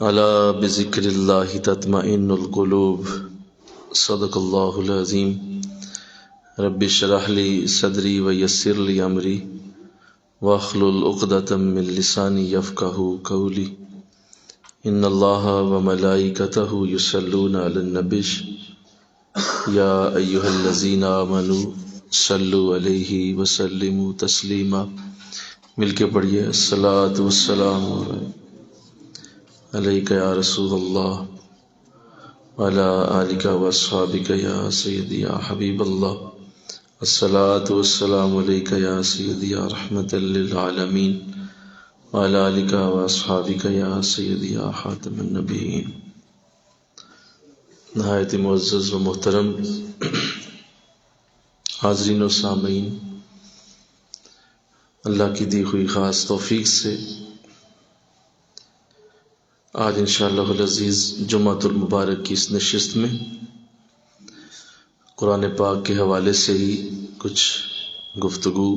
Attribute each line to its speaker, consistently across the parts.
Speaker 1: الا بذکر اللہ تطمئن القلوب صدق اللہ العظیم رب اشرح لی صدری ویسر لی امری واحلل عقدۃ من لسانی یفقہوا قولی ان اللہ وملائکتہ یصلون علی النبی یا ایہا الذین آمنوا صلوا علیہ وسلموا تسلیما۔ مل کے پڑھیے الصلاۃ والسلام علیک یا رسول اللہ وعلی آلک واصحابک یا سیدی یا حبیب اللہ، الصلاۃ والسلام علیک یا سیدی یا رحمۃ للعالمین وعلی آلک واصحابک یا سیدی یا خاتم النبیین۔ نہایت معزز و محترم حاضرین و سامعین، اللہ کی دی ہوئی خاص توفیق سے آج انشاءاللہ العزیز جمعۃ المبارک کی اس نشست میں قرآن پاک کے حوالے سے ہی کچھ گفتگو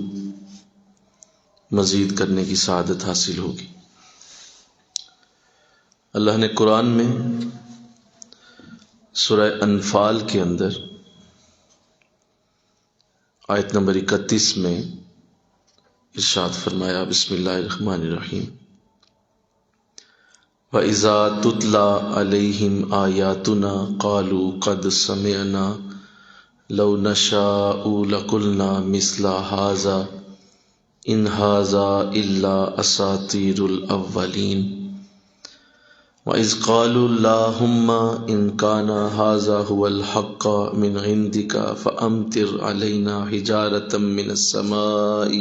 Speaker 1: مزید کرنے کی سعادت حاصل ہوگی۔ اللہ نے قرآن میں سورہ انفال کے اندر آیت نمبر 31 میں ارشاد فرمایا، بسم اللہ الرحمن الرحیم، وَإِذَا تُتْلَى عَلَيْهِمْ آيَاتُنَا قَالُوا قَدْ سَمِعْنَا لَوْ نَشَاءُ لَقُلْنَا مِثْلَ هَذَا إِنْ هَذَا إِلَّا أَسَاطِيرُ الْأَوَّلِينَ وَإِذْ قَالُوا اللَّهُمَّ إِنْ كَانَ هَذَا هُوَ الْحَقُّ مِنْ عِنْدِكَ فَأَمْطِرْ عَلَيْنَا حِجَارَةً مِنَ السَّمَاءِ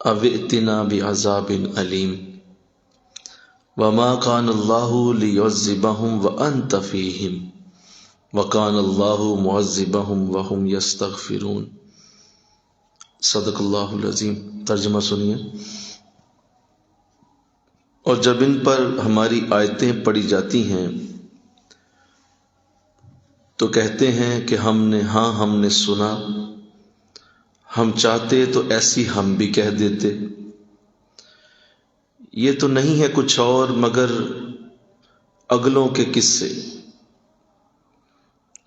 Speaker 1: أَوْ ائْتِنَا بِعَذَابٍ أَلِيمٍ وَمَا كَانَ اللَّهُ لِيُعَذِّبَهُمْ وَأَنْتَ فِيهِمْ وَكَانَ اللَّهُ مُعَذِّبَهُمْ وَهُمْ يَسْتَغْفِرُونَ۔ صدق اللہ العظیم۔ ترجمہ سنیے۔ اور جب ان پر ہماری آیتیں پڑھی جاتی ہیں تو کہتے ہیں کہ ہم نے سنا، ہم چاہتے تو ایسی ہم بھی کہہ دیتے، یہ تو نہیں ہے کچھ اور مگر اگلوں کے قصے۔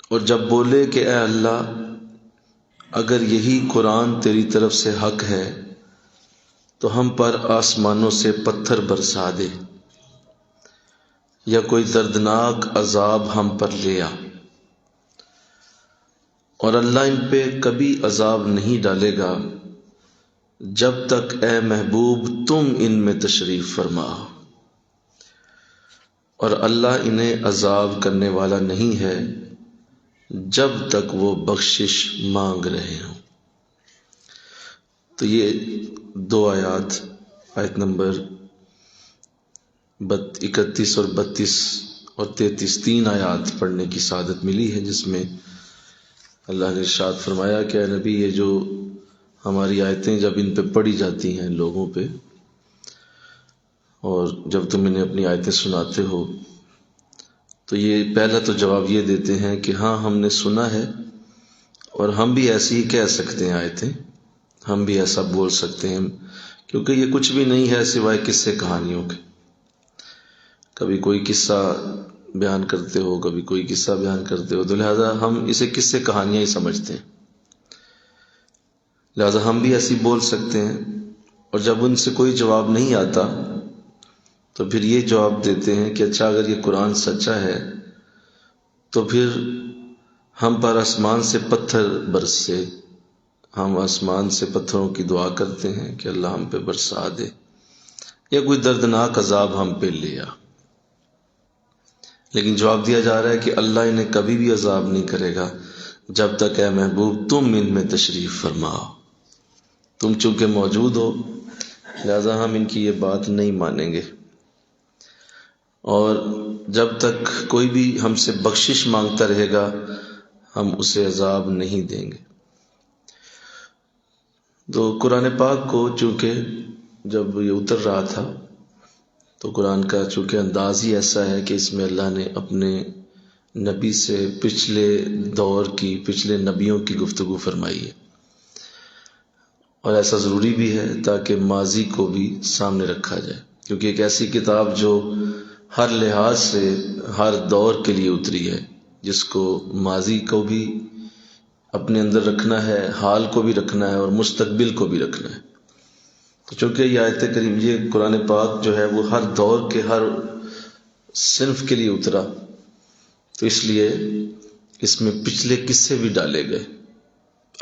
Speaker 1: اور جب بولے کہ اے اللہ، اگر یہی قرآن تیری طرف سے حق ہے تو ہم پر آسمانوں سے پتھر برسا دے یا کوئی دردناک عذاب ہم پر لے آ۔ اور اللہ ان پہ کبھی عذاب نہیں ڈالے گا جب تک اے محبوب تم ان میں تشریف فرما، اور اللہ انہیں عذاب کرنے والا نہیں ہے جب تک وہ بخشش مانگ رہے ہوں۔ تو یہ دو آیات، آیت نمبر 31 اور 32 اور 33، تین آیات پڑھنے کی سعادت ملی ہے، جس میں اللہ نے ارشاد فرمایا کہ اے نبی، یہ جو ہماری آیتیں جب ان پہ پڑھی جاتی ہیں لوگوں پہ، اور جب تم انہیں اپنی آیتیں سناتے ہو تو یہ پہلا تو جواب یہ دیتے ہیں کہ ہاں ہم نے سنا ہے، اور ہم بھی ایسی ہی کہہ سکتے ہیں آیتیں، ہم بھی ایسا بول سکتے ہیں، کیونکہ یہ کچھ بھی نہیں ہے سوائے قصے کہانیوں کے۔ کبھی کوئی قصہ بیان کرتے ہو، کبھی کوئی قصہ بیان کرتے ہو، تو لہذا ہم اسے قصے کہانیاں ہی سمجھتے ہیں، لہذا ہم بھی ایسی بول سکتے ہیں۔ اور جب ان سے کوئی جواب نہیں آتا تو پھر یہ جواب دیتے ہیں کہ اچھا، اگر یہ قرآن سچا ہے تو پھر ہم پر آسمان سے پتھر برسے، ہم آسمان سے پتھروں کی دعا کرتے ہیں کہ اللہ ہم پہ برسا دے یا کوئی دردناک عذاب ہم پہ لے آ۔ لیکن جواب دیا جا رہا ہے کہ اللہ انہیں کبھی بھی عذاب نہیں کرے گا جب تک اے محبوب تم ان میں تشریف فرماؤ۔ تم چونکہ موجود ہو لہذا ہم ان کی یہ بات نہیں مانیں گے، اور جب تک کوئی بھی ہم سے بخشش مانگتا رہے گا ہم اسے عذاب نہیں دیں گے۔ تو قرآن پاک کو چونکہ جب یہ اتر رہا تھا تو قرآن کا چونکہ انداز ہی ایسا ہے کہ اس میں اللہ نے اپنے نبی سے پچھلے دور کی، پچھلے نبیوں کی گفتگو فرمائی ہے، اور ایسا ضروری بھی ہے تاکہ ماضی کو بھی سامنے رکھا جائے، کیونکہ ایک ایسی کتاب جو ہر لحاظ سے ہر دور کے لیے اتری ہے، جس کو ماضی کو بھی اپنے اندر رکھنا ہے، حال کو بھی رکھنا ہے اور مستقبل کو بھی رکھنا ہے۔ تو چونکہ یہ آیت کریم، یہ قرآن پاک جو ہے وہ ہر دور کے ہر صنف کے لیے اترا، تو اس لیے اس میں پچھلے قصے بھی ڈالے گئے۔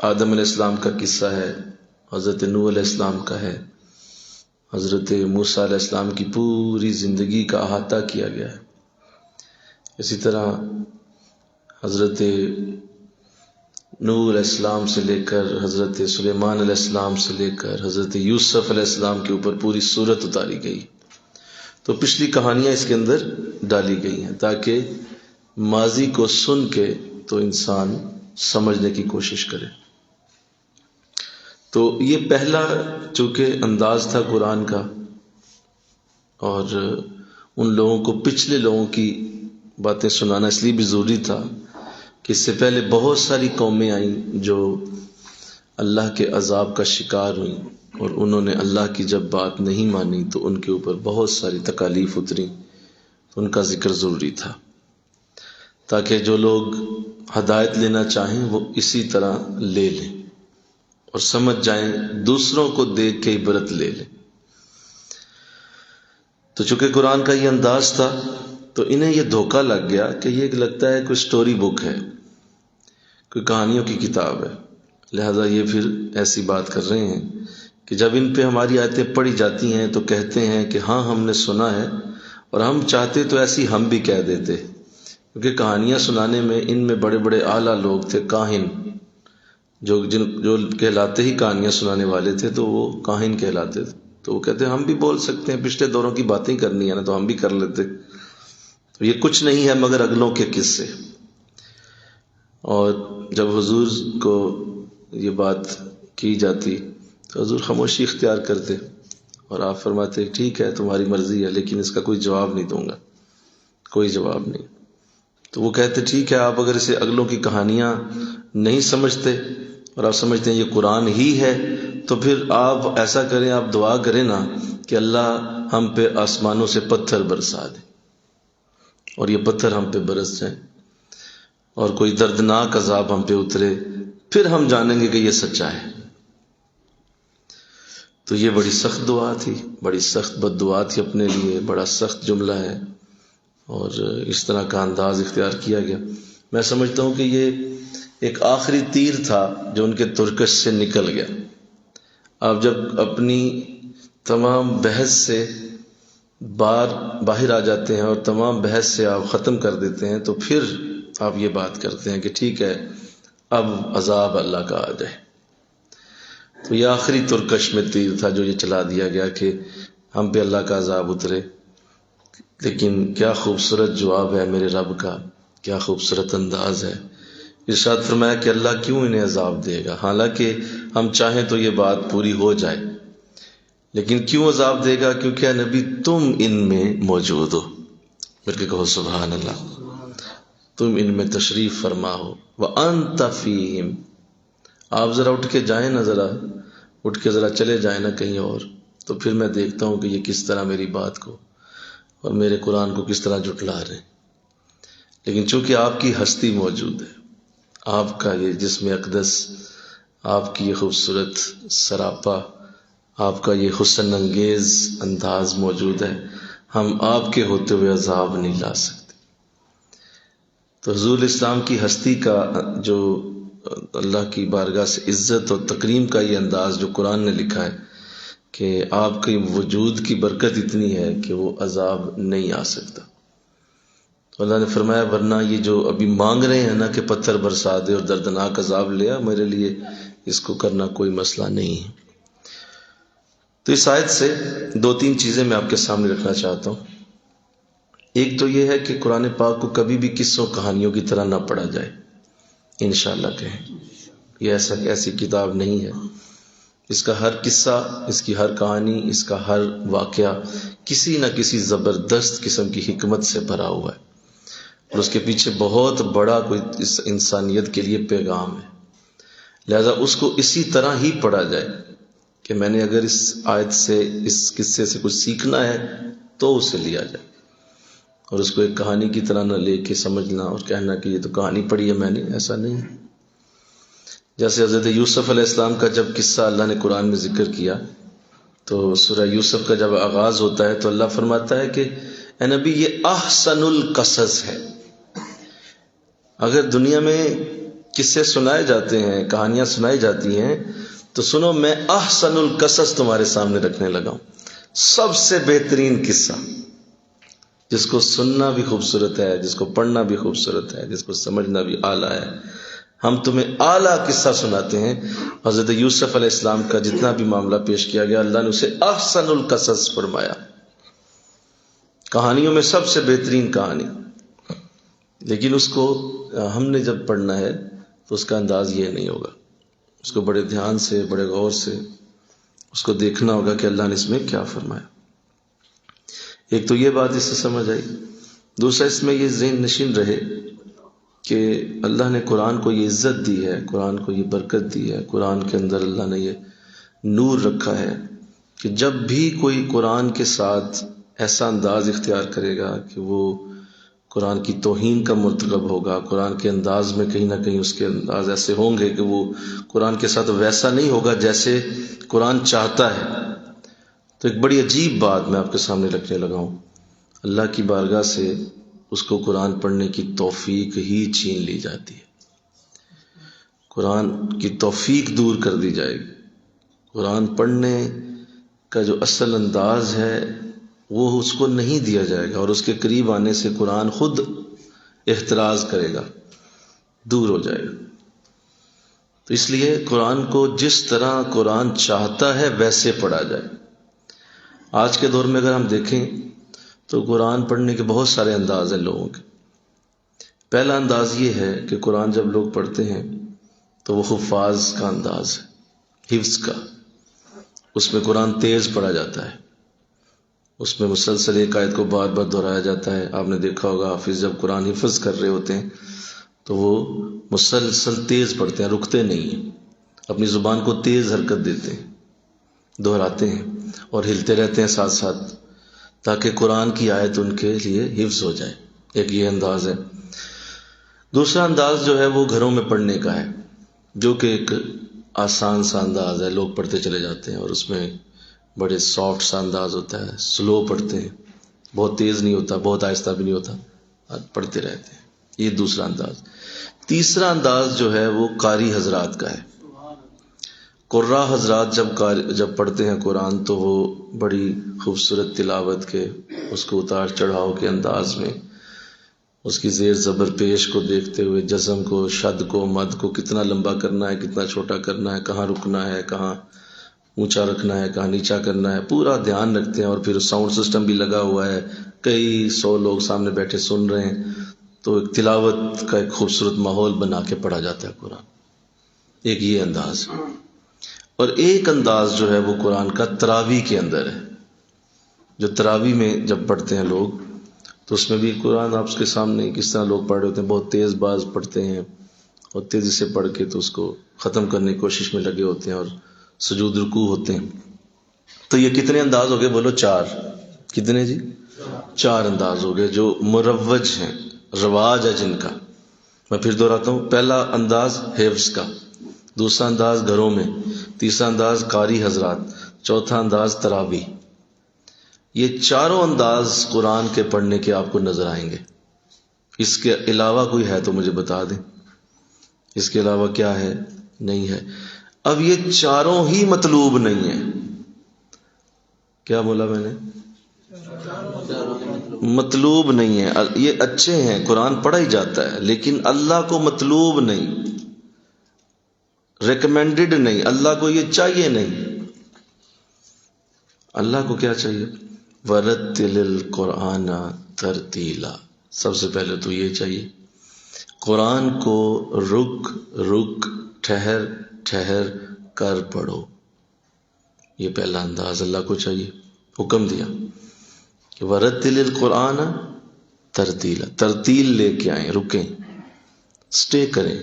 Speaker 1: آدم علیہ السلام کا قصہ ہے، حضرت نوح علیہ السلام کا ہے، حضرت موسیٰ علیہ السلام کی پوری زندگی کا احاطہ کیا گیا ہے۔ اسی طرح حضرت نوح علیہ السلام سے لے کر حضرت سلیمان علیہ السلام سے لے کر حضرت یوسف علیہ السلام کے اوپر پوری سورت اتاری گئی، تو پچھلی کہانیاں اس کے اندر ڈالی گئی ہیں تاکہ ماضی کو سن کے تو انسان سمجھنے کی کوشش کرے۔ تو یہ پہلا چونکہ انداز تھا قرآن کا، اور ان لوگوں کو پچھلے لوگوں کی باتیں سنانا اس لیے بھی ضروری تھا کہ اس سے پہلے بہت ساری قومیں آئیں جو اللہ کے عذاب کا شکار ہوئیں، اور انہوں نے اللہ کی جب بات نہیں مانی تو ان کے اوپر بہت ساری تکالیف اتریں، ان کا ذکر ضروری تھا تاکہ جو لوگ ہدایت لینا چاہیں وہ اسی طرح لے لیں اور سمجھ جائیں، دوسروں کو دیکھ کے عبرت لے لیں۔ تو چونکہ قرآن کا یہ انداز تھا تو انہیں یہ دھوکہ لگ گیا کہ یہ لگتا ہے کوئی سٹوری بک ہے، کوئی کہانیوں کی کتاب ہے، لہذا یہ پھر ایسی بات کر رہے ہیں کہ جب ان پہ ہماری آیتیں پڑھی جاتی ہیں تو کہتے ہیں کہ ہاں ہم نے سنا ہے، اور ہم چاہتے تو ایسی ہم بھی کہہ دیتے، کیونکہ کہانیاں سنانے میں ان میں بڑے بڑے اعلیٰ لوگ تھے، کاہن، جو کہلاتے ہی کہانیاں سنانے والے تھے، تو وہ کاہن کہلاتے تھے، تو وہ کہتے ہیں ہم بھی بول سکتے ہیں، پچھلے دوروں کی باتیں کرنی ہے نا تو ہم بھی کر لیتے۔ تو یہ کچھ نہیں ہے مگر اگلوں کے قصے۔ اور جب حضور کو یہ بات کی جاتی تو حضور خاموشی اختیار کرتے، اور آپ فرماتے ٹھیک ہے تمہاری مرضی ہے، لیکن اس کا کوئی جواب نہیں دوں گا، کوئی جواب نہیں۔ تو وہ کہتے ٹھیک ہے، آپ اگر اسے اگلوں کی کہانیاں نہیں سمجھتے اور آپ سمجھتے ہیں یہ قرآن ہی ہے، تو پھر آپ ایسا کریں، آپ دعا کریں نا کہ اللہ ہم پہ آسمانوں سے پتھر برسا دے، اور یہ پتھر ہم پہ برس جائیں اور کوئی دردناک عذاب ہم پہ اترے، پھر ہم جانیں گے کہ یہ سچا ہے۔ تو یہ بڑی سخت دعا تھی، بڑی سخت بد دعا تھی اپنے لیے، بڑا سخت جملہ ہے، اور اس طرح کا انداز اختیار کیا گیا۔ میں سمجھتا ہوں کہ یہ ایک آخری تیر تھا جو ان کے ترکش سے نکل گیا۔ آپ جب اپنی تمام بحث سے باہر آ جاتے ہیں اور تمام بحث سے آپ ختم کر دیتے ہیں تو پھر آپ یہ بات کرتے ہیں کہ ٹھیک ہے اب عذاب اللہ کا آ جائے۔ تو یہ آخری ترکش میں تیر تھا جو یہ چلا دیا گیا کہ ہم پہ اللہ کا عذاب اترے۔ لیکن کیا خوبصورت جواب ہے میرے رب کا، کیا خوبصورت انداز ہے۔ ارشاد فرمایا کہ اللہ کیوں انہیں عذاب دے گا، حالانکہ ہم چاہیں تو یہ بات پوری ہو جائے، لیکن کیوں عذاب دے گا؟ کیونکہ اے نبی تم ان میں موجود ہو۔ مل کے کہو سبحان اللہ، تم ان میں تشریف فرما ہو۔ وَأَنْتَ فِيهِمْ، آپ ذرا اٹھ کے جائیں نا، ذرا اٹھ کے ذرا چلے جائیں نا کہیں اور، تو پھر میں دیکھتا ہوں کہ یہ کس طرح میری بات کو اور میرے قرآن کو کس طرح جھٹلا رہے ہیں۔ لیکن چونکہ آپ کی ہستی موجود ہے، آپ کا یہ جسم اقدس، آپ کی یہ خوبصورت سراپا، آپ کا یہ حسن انگیز انداز موجود ہے، ہم آپ کے ہوتے ہوئے عذاب نہیں لا سکتے۔ تو حضور اسلام کی ہستی کا جو اللہ کی بارگاہ سے عزت اور تکریم کا یہ انداز جو قرآن نے لکھا ہے کہ آپ کے وجود کی برکت اتنی ہے کہ وہ عذاب نہیں آ سکتا۔ تو اللہ نے فرمایا ورنہ یہ جو ابھی مانگ رہے ہیں نا کہ پتھر برسا دے اور دردناک عذاب لیا، میرے لیے اس کو کرنا کوئی مسئلہ نہیں ہے۔ تو اس آیت سے دو تین چیزیں میں آپ کے سامنے رکھنا چاہتا ہوں۔ ایک تو یہ ہے کہ قرآن پاک کو کبھی بھی قصوں کہانیوں کی طرح نہ پڑھا جائے، انشاءاللہ کہیں یہ ایسی کتاب نہیں ہے۔ اس کا ہر قصہ، اس کی ہر کہانی، اس کا ہر واقعہ کسی نہ کسی زبردست قسم کی حکمت سے بھرا ہوا ہے، اور اس کے پیچھے بہت بڑا کوئی اس انسانیت کے لیے پیغام ہے۔ لہذا اس کو اسی طرح ہی پڑھا جائے کہ میں نے اگر اس آیت سے، اس قصے سے کچھ سیکھنا ہے تو اسے لیا جائے، اور اس کو ایک کہانی کی طرح نہ لے کے سمجھنا اور کہنا کہ یہ تو کہانی پڑھی ہے میں نے، ایسا نہیں ہے۔ جیسے حضرت یوسف علیہ السلام کا جب قصہ اللہ نے قرآن میں ذکر کیا تو سورہ یوسف کا جب آغاز ہوتا ہے تو اللہ فرماتا ہے کہ اے نبی یہ احسن القصص ہے۔ اگر دنیا میں قصے سنائے جاتے ہیں، کہانیاں سنائی جاتی ہیں تو سنو میں احسن القصص تمہارے سامنے رکھنے لگا ہوں، سب سے بہترین قصہ، جس کو سننا بھی خوبصورت ہے، جس کو پڑھنا بھی خوبصورت ہے، جس کو سمجھنا بھی اعلیٰ ہے۔ ہم تمہیں اعلیٰ قصہ سناتے ہیں۔ حضرت یوسف علیہ السلام کا جتنا بھی معاملہ پیش کیا گیا اللہ نے اسے احسن القصص فرمایا، کہانیوں میں سب سے بہترین کہانی۔ لیکن اس کو ہم نے جب پڑھنا ہے تو اس کا انداز یہ نہیں ہوگا، اس کو بڑے دھیان سے، بڑے غور سے اس کو دیکھنا ہوگا کہ اللہ نے اس میں کیا فرمایا۔ ایک تو یہ بات اس سے سمجھ آئی، دوسرا اس میں یہ ذہن نشین رہے کہ اللہ نے قرآن کو یہ عزت دی ہے، قرآن کو یہ برکت دی ہے، قرآن کے اندر اللہ نے یہ نور رکھا ہے کہ جب بھی کوئی قرآن کے ساتھ ایسا انداز اختیار کرے گا کہ وہ قرآن کی توہین کا مرتکب ہوگا، قرآن کے انداز میں کہیں نہ کہیں اس کے انداز ایسے ہوں گے کہ وہ قرآن کے ساتھ ویسا نہیں ہوگا جیسے قرآن چاہتا ہے، تو ایک بڑی عجیب بات میں آپ کے سامنے رکھنے لگا ہوں۔ اللہ کی بارگاہ سے اس کو قرآن پڑھنے کی توفیق ہی چھین لی جاتی ہے، قرآن کی توفیق دور کر دی جائے گی۔ قرآن پڑھنے کا جو اصل انداز ہے وہ اس کو نہیں دیا جائے گا، اور اس کے قریب آنے سے قرآن خود احتراز کرے گا، دور ہو جائے گا۔ تو اس لیے قرآن کو جس طرح قرآن چاہتا ہے ویسے پڑھا جائے۔ آج کے دور میں اگر ہم دیکھیں تو قرآن پڑھنے کے بہت سارے انداز ہیں لوگوں کے۔ پہلا انداز یہ ہے کہ قرآن جب لوگ پڑھتے ہیں تو وہ حفاظ کا انداز ہے، حفظ کا۔ اس میں قرآن تیز پڑھا جاتا ہے، اس میں مسلسل ایک آیت کو بار بار دہرایا جاتا ہے۔ آپ نے دیکھا ہوگا حافظ جب قرآن حفظ کر رہے ہوتے ہیں تو وہ مسلسل تیز پڑھتے ہیں، رکتے نہیں ہیں، اپنی زبان کو تیز حرکت دیتے ہیں، دہراتے ہیں اور ہلتے رہتے ہیں ساتھ ساتھ، تاکہ قرآن کی آیت ان کے لیے حفظ ہو جائے۔ ایک یہ انداز ہے۔ دوسرا انداز جو ہے وہ گھروں میں پڑھنے کا ہے، جو کہ ایک آسان سا انداز ہے، لوگ پڑھتے چلے جاتے ہیں اور اس میں بڑے سافٹ سا انداز ہوتا ہے، سلو پڑھتے ہیں، بہت تیز نہیں ہوتا، بہت آہستہ بھی نہیں ہوتا، پڑھتے رہتے ہیں۔ یہ دوسرا انداز۔ تیسرا انداز جو ہے وہ قاری حضرات کا ہے۔ قراء حضرات جب پڑھتے ہیں قرآن تو وہ بڑی خوبصورت تلاوت کے، اس کو اتار چڑھاؤ کے انداز میں، اس کی زیر زبر پیش کو دیکھتے ہوئے، جزم کو، شد کو، مد کو کتنا لمبا کرنا ہے، کتنا چھوٹا کرنا ہے، کہاں رکنا ہے، کہاں اونچا رکھنا ہے، کہاں نیچا کرنا ہے، پورا دھیان رکھتے ہیں۔ اور پھر ساؤنڈ سسٹم بھی لگا ہوا ہے، کئی 100 لوگ سامنے بیٹھے سن رہے ہیں، تو ایک تلاوت کا ایک خوبصورت ماحول بنا کے پڑھا جاتا ہے قرآن۔ ایک یہ انداز۔ اور ایک انداز جو ہے وہ قرآن کا تراویح کے اندر ہے، جو تراویح میں جب پڑھتے ہیں لوگ تو اس میں بھی قرآن آپ کے سامنے کس طرح لوگ پڑھ رہے ہوتے ہیں، بہت تیز باز پڑھتے ہیں اور تیزی سے پڑھ کے تو اس کو ختم کرنے کی کوشش میں لگے ہوتے ہیں اور سجود رکوع ہوتے ہیں۔ تو یہ کتنے انداز ہو گئے بولو؟ 4۔ کتنے جی؟ 4 انداز ہو گئے جو مروج ہیں، رواج ہے جن کا۔ میں پھر دہراتا ہوں، پہلا انداز حفظ کا، دوسرا انداز گھروں میں، تیسرا انداز قاری حضرات، چوتھا انداز تراویح۔ یہ چاروں انداز قرآن کے پڑھنے کے آپ کو نظر آئیں گے۔ اس کے علاوہ کوئی ہے تو مجھے بتا دیں، اس کے علاوہ کیا ہے؟ نہیں ہے۔ اب یہ چاروں ہی مطلوب نہیں ہیں۔ کیا بولا میں نے؟ مطلوب نہیں ہے۔ یہ اچھے ہیں، قرآن پڑھا ہی جاتا ہے، لیکن اللہ کو مطلوب نہیں، ریکمینڈڈ نہیں، اللہ کو یہ چاہیے نہیں۔ اللہ کو کیا چاہیے؟ وَرَتِّلِ الْقُرْآنَ تَرْتِيلًا۔ سب سے پہلے تو یہ چاہیے، قرآن کو رک رک، ٹھہر ٹھہر کر پڑھو۔ یہ پہلا انداز اللہ کو چاہیے، حکم دیا کہ وَرَتِّلِ الْقُرْآنَ تَرْتِيلًا، ترتیل لے کے آئیں، رکیں، سٹے کریں،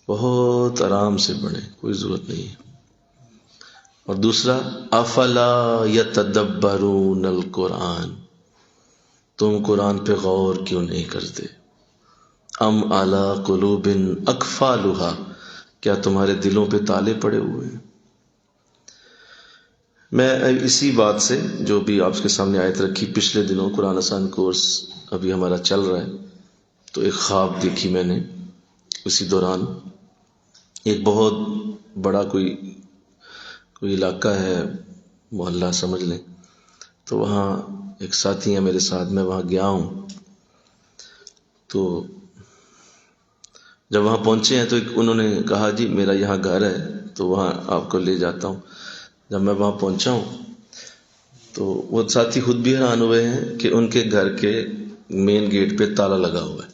Speaker 1: بہت آرام سے پڑھیں، کوئی ضرورت نہیں ہے۔ اور دوسرا افلا یتدبرون القرآن، تم قرآن پہ غور کیوں نہیں کرتے؟ ام علی قلوب اقفالھا، کیا تمہارے دلوں پہ تالے پڑے ہوئے ہیں؟ میں اسی بات سے جو بھی آپ کے سامنے آیت رکھی، پچھلے دنوں قرآن آسان کورس ابھی ہمارا چل رہا ہے، تو ایک خواب دیکھی میں نے اسی دوران۔ ایک بہت بڑا کوئی علاقہ ہے، محلہ سمجھ لیں، تو وہاں ایک ساتھی ہے میرے ساتھ، میں وہاں گیا ہوں۔ تو جب وہاں پہنچے ہیں تو انہوں نے کہا جی میرا یہاں گھر ہے، تو وہاں آپ کو لے جاتا ہوں۔ جب میں وہاں پہنچا ہوں تو وہ ساتھی خود بھی حیران ہوئے ہیں کہ ان کے گھر کے مین گیٹ پہ تالا لگا ہوا ہے۔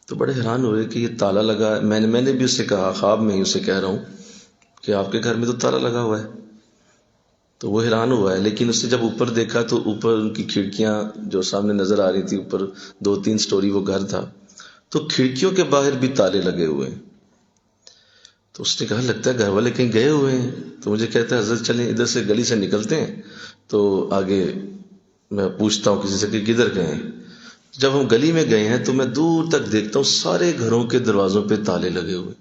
Speaker 1: تو بڑے حیران ہوئے کہ یہ تالا لگا ہے۔ میں نے بھی اس سے کہا، خواب میں ہی اسے کہہ رہا ہوں کہ آپ کے گھر میں تو تالا لگا ہوا ہے۔ تو وہ حیران ہوا ہے، لیکن اس نے جب اوپر دیکھا تو اوپر ان کی کھڑکیاں جو سامنے نظر آ رہی تھی، اوپر 2-3 سٹوری وہ گھر تھا، تو کھڑکیوں کے باہر بھی تالے لگے ہوئے ہیں۔ تو اس نے کہا لگتا ہے گھر والے کہیں گئے ہوئے ہیں۔ تو مجھے کہتا ہے حضرت چلیں ادھر سے گلی سے نکلتے ہیں، تو آگے میں پوچھتا ہوں کسی سے کہ کدھر گئے ہیں۔ جب ہم گلی میں گئے ہیں تو میں دور تک دیکھتا ہوں سارے گھروں کے دروازوں پہ تالے لگے ہوئے،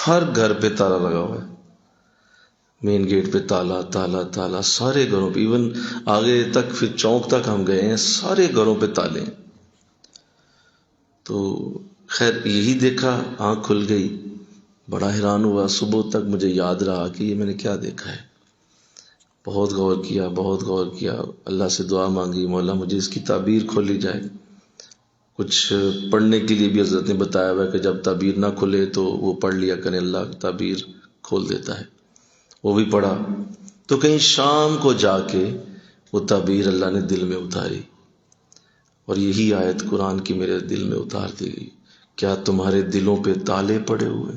Speaker 1: ہر گھر پہ تالا لگا ہوا ہے، مین گیٹ پہ تالا تالا تالا، سارے گھروں پہ، ایون آگے تک پھر چوک تک ہم گئے ہیں، سارے گھروں پہ تالے ہیں۔ تو خیر یہی دیکھا، آنکھ کھل گئی، بڑا حیران ہوا۔ صبح تک مجھے یاد رہا کہ یہ میں نے کیا دیکھا ہے۔ بہت غور کیا، اللہ سے دعا مانگی، مولا مجھے اس کی تعبیر کھولی جائے۔ کچھ پڑھنے کے لیے بھی حضرت نے بتایا ہوا ہے کہ جب تعبیر نہ کھلے تو وہ پڑھ لیا کریں، اللہ تعبیر کھول دیتا ہے۔ وہ بھی پڑھا تو کہیں شام کو جا کے وہ تعبیر اللہ نے دل میں اتاری، اور یہی آیت قرآن کی میرے دل میں اتار دی گئی، کیا تمہارے دلوں پہ تالے پڑے ہوئے؟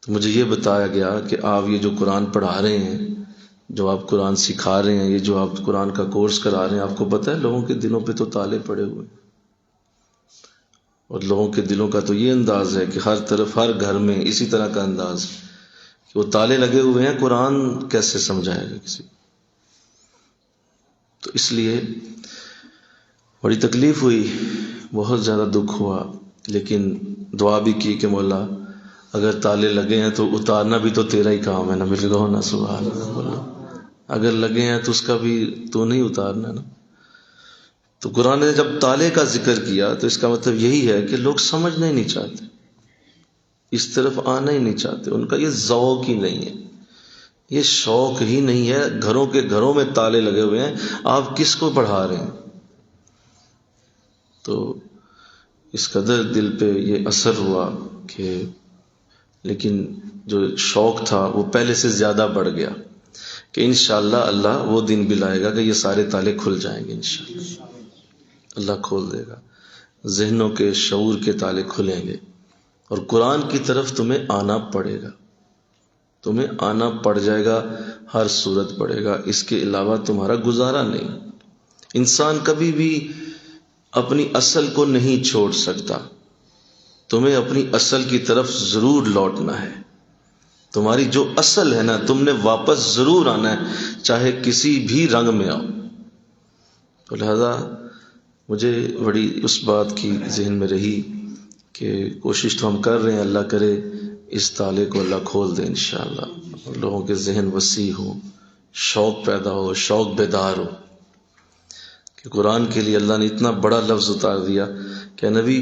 Speaker 1: تو مجھے یہ بتایا گیا کہ آپ یہ جو قرآن پڑھا رہے ہیں، جو آپ قرآن سکھا رہے ہیں، یہ جو آپ قرآن کا کورس کرا رہے ہیں، آپ کو پتہ ہے لوگوں کے دلوں پہ تو تالے پڑے ہوئے ہیں۔ اور لوگوں کے دلوں کا تو یہ انداز ہے کہ ہر طرف ہر گھر میں اسی طرح کا انداز کہ وہ تالے لگے ہوئے ہیں، قرآن کیسے سمجھائے گا کسی؟ تو اس لیے بڑی تکلیف ہوئی، بہت زیادہ دکھ ہوا، لیکن دعا بھی کی کہ مولا اگر تالے لگے ہیں تو اتارنا بھی تو تیرا ہی کام ہے نا، مل گو نا، سبحان اللہ، اگر لگے ہیں تو اس کا بھی تو نہیں اتارنا نا۔ تو قرآن نے جب تالے کا ذکر کیا تو اس کا مطلب یہی ہے کہ لوگ سمجھنا ہی نہیں چاہتے، اس طرف آنا ہی نہیں چاہتے، ان کا یہ ذوق ہی نہیں ہے، یہ شوق ہی نہیں ہے۔ گھروں کے گھروں میں تالے لگے ہوئے ہیں، آپ کس کو پڑھا رہے ہیں؟ تو اس قدر دل پہ یہ اثر ہوا کہ، لیکن جو شوق تھا وہ پہلے سے زیادہ بڑھ گیا کہ انشاءاللہ اللہ وہ دن بھی لائے گا کہ یہ سارے تالے کھل جائیں گے، انشاءاللہ اللہ کھول دے گا، ذہنوں کے شعور کے تالے کھلیں گے، اور قرآن کی طرف تمہیں آنا پڑے گا، تمہیں آنا پڑ جائے گا، ہر صورت پڑے گا، اس کے علاوہ تمہارا گزارا نہیں۔ انسان کبھی بھی اپنی اصل کو نہیں چھوڑ سکتا، تمہیں اپنی اصل کی طرف ضرور لوٹنا ہے، تمہاری جو اصل ہے نا تم نے واپس ضرور آنا ہے، چاہے کسی بھی رنگ میں آؤ۔ تو لہذا مجھے بڑی اس بات کی ذہن میں رہی کہ کوشش تو ہم کر رہے ہیں، اللہ کرے اس تالے کو اللہ کھول دے انشاءاللہ، لوگوں کے ذہن وسیع ہو، شوق پیدا ہو، شوق بیدار ہو کہ قرآن کے لیے اللہ نے اتنا بڑا لفظ اتار دیا کہ نبی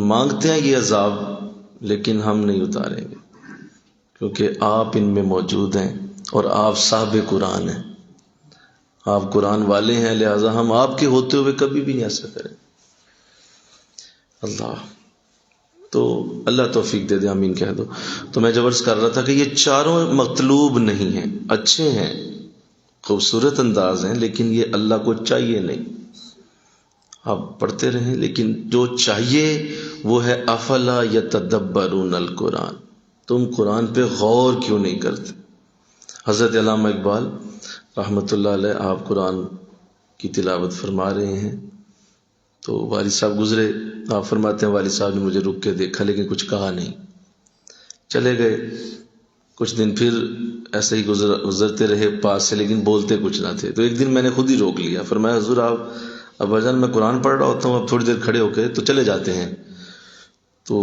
Speaker 1: مانگتے ہیں یہ عذاب لیکن ہم نہیں اتاریں گے، کیونکہ آپ ان میں موجود ہیں اور آپ صاحب قرآن ہیں، آپ قرآن والے ہیں، لہذا ہم آپ کے ہوتے ہوئے کبھی بھی نہیں ایسا کریں۔ اللہ تو اللہ توفیق دے دے، آمین کہہ دو۔ تو میں جب عرض کر رہا تھا کہ یہ چاروں مطلوب نہیں ہیں، اچھے ہیں، خوبصورت انداز ہیں، لیکن یہ اللہ کو چاہیے نہیں۔ آپ پڑھتے رہیں، لیکن جو چاہیے وہ ہے افلا یتدبرون القرآن، تم قرآن پہ غور کیوں نہیں کرتے؟ حضرت علامہ اقبال رحمۃ اللہ علیہ آپ قرآن کی تلاوت فرما رہے ہیں تو والد صاحب گزرے، آپ فرماتے ہیں والد صاحب نے مجھے رک کے دیکھا لیکن کچھ کہا نہیں، چلے گئے، کچھ دن پھر ایسے ہی گزرتے رہے پاس سے، لیکن بولتے کچھ نہ تھے. تو ایک دن میں نے خود ہی روک لیا، فرمایا حضور آپ ابا جان میں قرآن پڑھ رہا ہوتا ہوں، اب تھوڑی دیر کھڑے ہو کے تو چلے جاتے ہیں، تو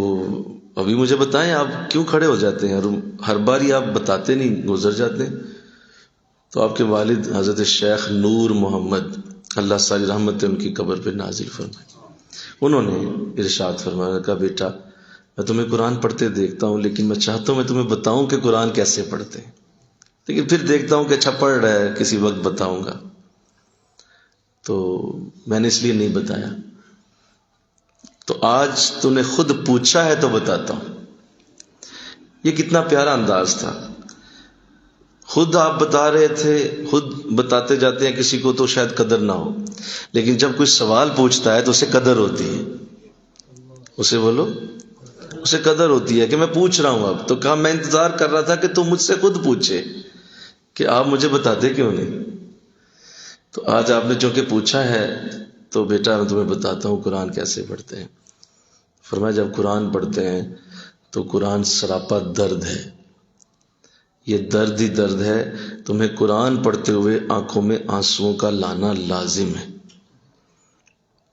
Speaker 1: ابھی مجھے بتائیں آپ کیوں کھڑے ہو جاتے ہیں، اور ہر بار ہی آپ بتاتے نہیں، گزر جاتے ہیں. تو آپ کے والد حضرت شیخ نور محمد، اللہ ساری رحمت ان کی قبر پہ نازل فرمائے، انہوں نے ارشاد فرمایا، کہا بیٹا میں تمہیں قرآن پڑھتے دیکھتا ہوں، لیکن میں چاہتا ہوں میں تمہیں بتاؤں کہ قرآن کیسے پڑھتے ہیں، لیکن پھر دیکھتا ہوں کہ اچھا پڑھ رہا ہے، کسی وقت بتاؤں گا. تو میں نے اس لیے نہیں بتایا. تو آج تو نے خود پوچھا ہے تو بتاتا ہوں. یہ کتنا پیارا انداز تھا. خود آپ بتا رہے تھے، خود بتاتے جاتے ہیں کسی کو تو شاید قدر نہ ہو، لیکن جب کوئی سوال پوچھتا ہے تو اسے قدر ہوتی ہے. اسے بولو، اسے قدر ہوتی ہے کہ میں پوچھ رہا ہوں. اب تو کہا میں انتظار کر رہا تھا کہ تم مجھ سے خود پوچھے کہ آپ مجھے بتاتے کیوں نہیں. تو آج آپ نے چونکہ پوچھا ہے تو بیٹا میں تمہیں بتاتا ہوں قرآن کیسے پڑھتے ہیں. فرمایا جب قرآن پڑھتے ہیں تو قرآن سراپا درد ہے، یہ درد ہی درد ہے. تمہیں قرآن پڑھتے ہوئے آنکھوں میں آنسوؤں کا لانا لازم ہے.